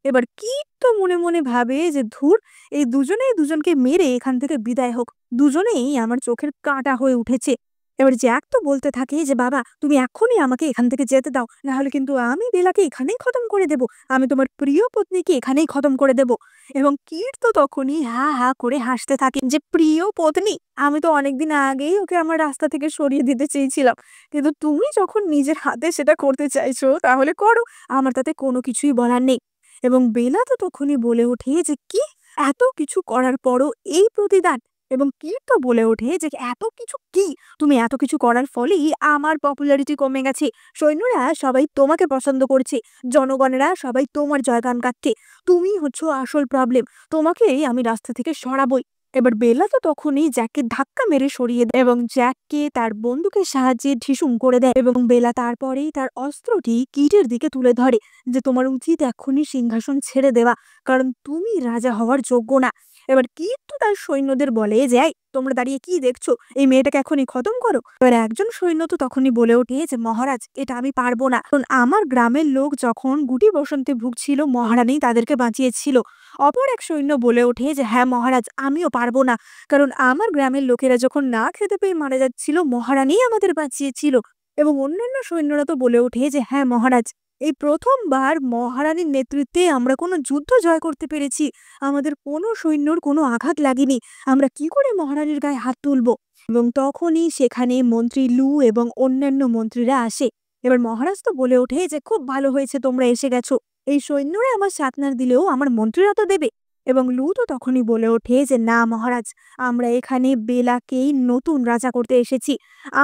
এবার কিট তো মনে মনে ভাবে যে ধুর, এই দুজনেই দুজনকে মেরে এখান থেকে বিদায় হোক, দুজনেই আমার চোখের কাঁটা হয়ে উঠেছে। এবার জ্যাক তো বলতে থাকে যে বাবা, তুমি এখনই আমাকে এখান থেকে যেতে দাও, না হলে কিন্তু আমি বেলাকে এখানেই খতম করে দেব, আমি তোমার প্রিয় পত্নীকে এখানেই খতম করে দেব। এবং কিট তো তখনই হা হা করে হাসতে থাকে যে প্রিয় পত্নী, আমি তো অনেকদিন আগেই ওকে আমার রাস্তা থেকে সরিয়ে দিতে চেয়েছিলাম, কিন্তু তুমি যখন নিজের হাতে সেটা করতে চাইছো তাহলে করো, আমার তাতে কোনো কিছুই বলার নেই। এবং বেলা তো তখনই বলে ওঠে যে কি, এত কিছু করার পরও এই প্রতিদান? এবং কিট তো বলে ওঠে যে এত কিছু কি, তুমি এত কিছু করার ফলেই আমার পপুলারিটি কমে গেছে, সৈন্যরা সবাই তোমাকে পছন্দ করছে, জনগণেরা সবাই তোমার জয়গান গাচ্ছে, তুমি হচ্ছ আসল প্রবলেম, তোমাকেই আমি রাস্তা থেকে সরাবই। এবার বেলা তো তখনই জ্যাককে ধাক্কা মেরে সরিয়ে দেয় এবং জ্যাককে তার বন্দুকের সাহায্যে ঢিসুম করে দেয়। এবং বেলা তারপরেই তার অস্ত্রটি কিটের দিকে তুলে ধরে যে তোমার উচিত এক্ষুনি সিংহাসন ছেড়ে দেওয়া, কারণ তুমি রাজা হওয়ার যোগ্য না। এবার কিট তো তার সৈন্যদের বলে যে এই, তোমরা দাঁড়িয়ে কি দেখছো, এই মেয়েটাকে এখনই খতম করো। এবার একজন সৈন্য তো তখনই বলে ওঠে যে মহারাজ, এটা আমি পারবো না, কারণ আমার গ্রামের লোক যখন গুটি বসন্তে ভুগছিল মহারানী তাদেরকে বাঁচিয়েছিল। অপর এক সৈন্য বলে ওঠে যে হ্যাঁ মহারাজ, আমিও পারবো না, কারণ আমার গ্রামের লোকেরা যখন না খেতে পেয়ে মারা যাচ্ছিল মহারানী আমাদের বাঁচিয়েছিল। এবং অন্যান্য সৈন্যরা তো বলে ওঠে যে হ্যাঁ মহারাজ, এই প্রথমবার মহারানীর নেতৃত্বে আমরা কোনো যুদ্ধ জয় করতে পেরেছি, আমাদের কোনো সৈন্যর কোনো আঘাত লাগেনি, আমরা কি করে মহারানীর গায়ে হাত তুলব? এবং তখনই সেখানে মন্ত্রী লু এবং অন্যান্য মন্ত্রীরা আসে। এবার মহারাজ তো বলে ওঠে যে খুব ভালো হয়েছে তোমরা এসে গেছো, এই সৈন্যরা আমার সাথনার দিলেও আমার মন্ত্রীরা তো দেবে। এবং লু তো তখনই বলে ওঠে যে না মহারাজ, আমরা এখানে বেলাকেই নতুন রাজা করতে এসেছি,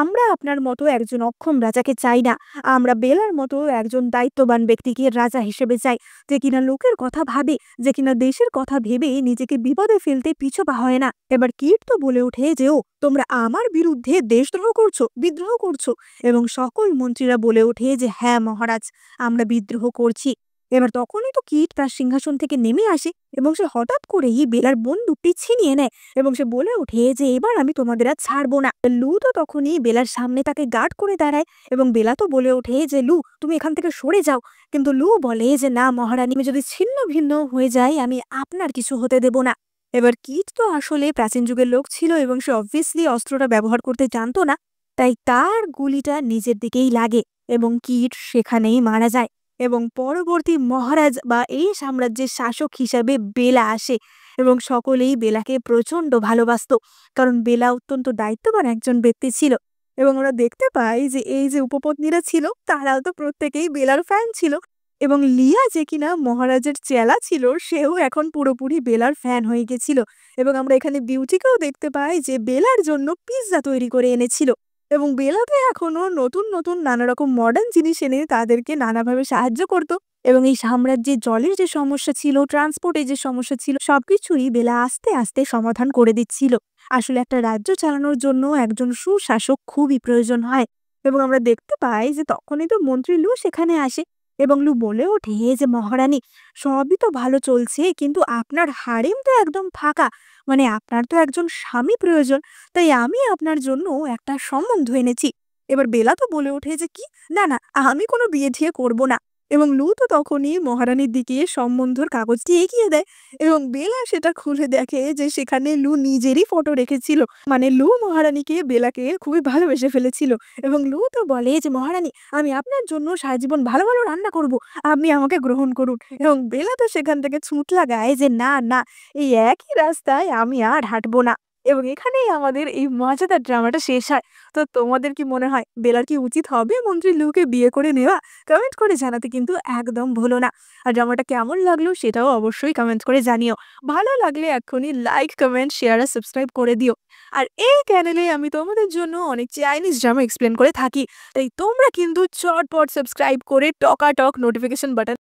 আমরা আপনার মতো একজন অক্ষম রাজাকে চাই না, আমরা বেলার মতো একজন দায়িত্ববান ব্যক্তিকে রাজা হিসেবে চাই, যে কিনা লোকের কথা ভাবে, যে কিনা দেশের কথা ভেবে নিজেকে বিপদে ফেলতে পিছু পা হয় না। এবার কিট তো বলে ওঠে যে ও, তোমরা আমার বিরুদ্ধে দেশদ্রোহ করছো, বিদ্রোহ করছো। এবং সকল মন্ত্রীরা বলে ওঠে যে হ্যাঁ মহারাজ, আমরা বিদ্রোহ করছি। এবার তখনই তো কিট তার সিংহাসন থেকে নেমে আসে এবং সে হঠাৎ করেই বেলার বন্দুকটি ছিনিয়ে নেয় এবং সে বলে ওঠে যে এবার আমি তোমাদের আর ছাড়বো না। লু তো তখনই বেলার সামনে তাকে গার্ড করে দাঁড়ায় এবং বেলা তো বলে ওঠে যে লু, তুমি এখান থেকে সরে যাও। কিন্তু লু বলে যে না মহারানী, আমি যদি ছিন্ন ভিন্ন হয়ে যাই আমি আপনার কিছু হতে দেব না। এবার কিট তো আসলে প্রাচীন যুগের লোক ছিল এবং সে অবভিয়াসলি অস্ত্রটা ব্যবহার করতে জানতো না, তাই তার গুলিটা নিজের দিকেই লাগে এবং কিট সেখানেই মারা যায়। এবং পরবর্তী মহারাজ বা এই সাম্রাজ্যের শাসক হিসাবে বেলা আসে এবং সকলেই বেলাকে প্রচন্ড ভালোবাসতো, কারণ বেলা অত্যন্ত দায়িত্ববান একজন ব্যক্তি ছিল। এবং আমরা দেখতে পাই যে এই যে উপপত্নীরা ছিল তারাও তো প্রত্যেকেই বেলার ফ্যান ছিল। এবং লিয়া যে কিনা মহারাজের চেলা ছিল, সেও এখন পুরোপুরি বেলার ফ্যান হয়ে গেছিল। এবং আমরা এখানে বিউটিকেও দেখতে পাই যে বেলার জন্য পিৎজা তৈরি করে এনেছিল। এবং বেলাকে এখনো নতুন নতুন নানা রকম মডার্ন জিনিস এনে তাদেরকে নানাভাবে সাহায্য করতো। এবং এই সাম্রাজ্যের জলের যে সমস্যা ছিল, ট্রান্সপোর্টের যে সমস্যা ছিল, সবকিছুই বেলা আস্তে আস্তে সমাধান করে দিচ্ছিল। আসলে একটা রাজ্য চালানোর জন্য একজন সুশাসক খুবই প্রয়োজন হয়। এবং আমরা দেখতে পাই যে তখনই তো মন্ত্রী লু সেখানে আসে এবং লু বলে ওঠে যে মহারানী, সবই তো ভালো চলছে, কিন্তু আপনার হারেম তো একদম ফাঁকা, মানে আপনার তো একজন স্বামী প্রয়োজন। তাই আমি আপনার জন্য একটা সম্বন্ধ এনেছি। এবার বেলা তো বলে ওঠে যে কি, না না, আমি কোনো বিয়ে ঠিয়ে করব না। এবং লু তো তখনই মহারানীর দিকে সম্বন্ধর কাগজটি এগিয়ে দেয় এবং বেলা সেটা খুলে দেখে যে সেখানে লু নিজেরই ফটো রেখেছিল। মানে লু মহারানীকে, বেলাকে খুবই ভালোবেসে ফেলেছিল। এবং লু তো বলে যে মহারানী, আমি আপনার জন্য সারা জীবন ভালো ভালো রান্না করব, আপনি আমাকে গ্রহণ করুন। এবং বেলা তো সেখান থেকে ছুট লাগায় যে না না, এই একই রাস্তায় আমি আর হাঁটবো না। এবং এখানেই আমাদের এই মজাদার ড্রামাটা শেষ হয়। তো তোমাদের কি মনে হয়, বেলার কি উচিত হবে মন্ত্রী লুকে বিয়ে করে নেওয়া? কমেন্ট করে জানাতে কিন্তু একদম ভুলো না। আর ড্রামাটা কেমন লাগলো সেটাও অবশ্যই কমেন্ট করে জানিও। ভালো লাগলে এক্ষুনি লাইক, কমেন্ট, শেয়ার আর সাবস্ক্রাইব করে দিও। আর এই চ্যানেলে আমি তোমাদের জন্য অনেক চাইনিজ ড্রামা এক্সপ্লেন করে থাকি। তাই তোমরা কিন্তু চটপট সাবস্ক্রাইব করে টকাটক নোটিফিকেশন বাটন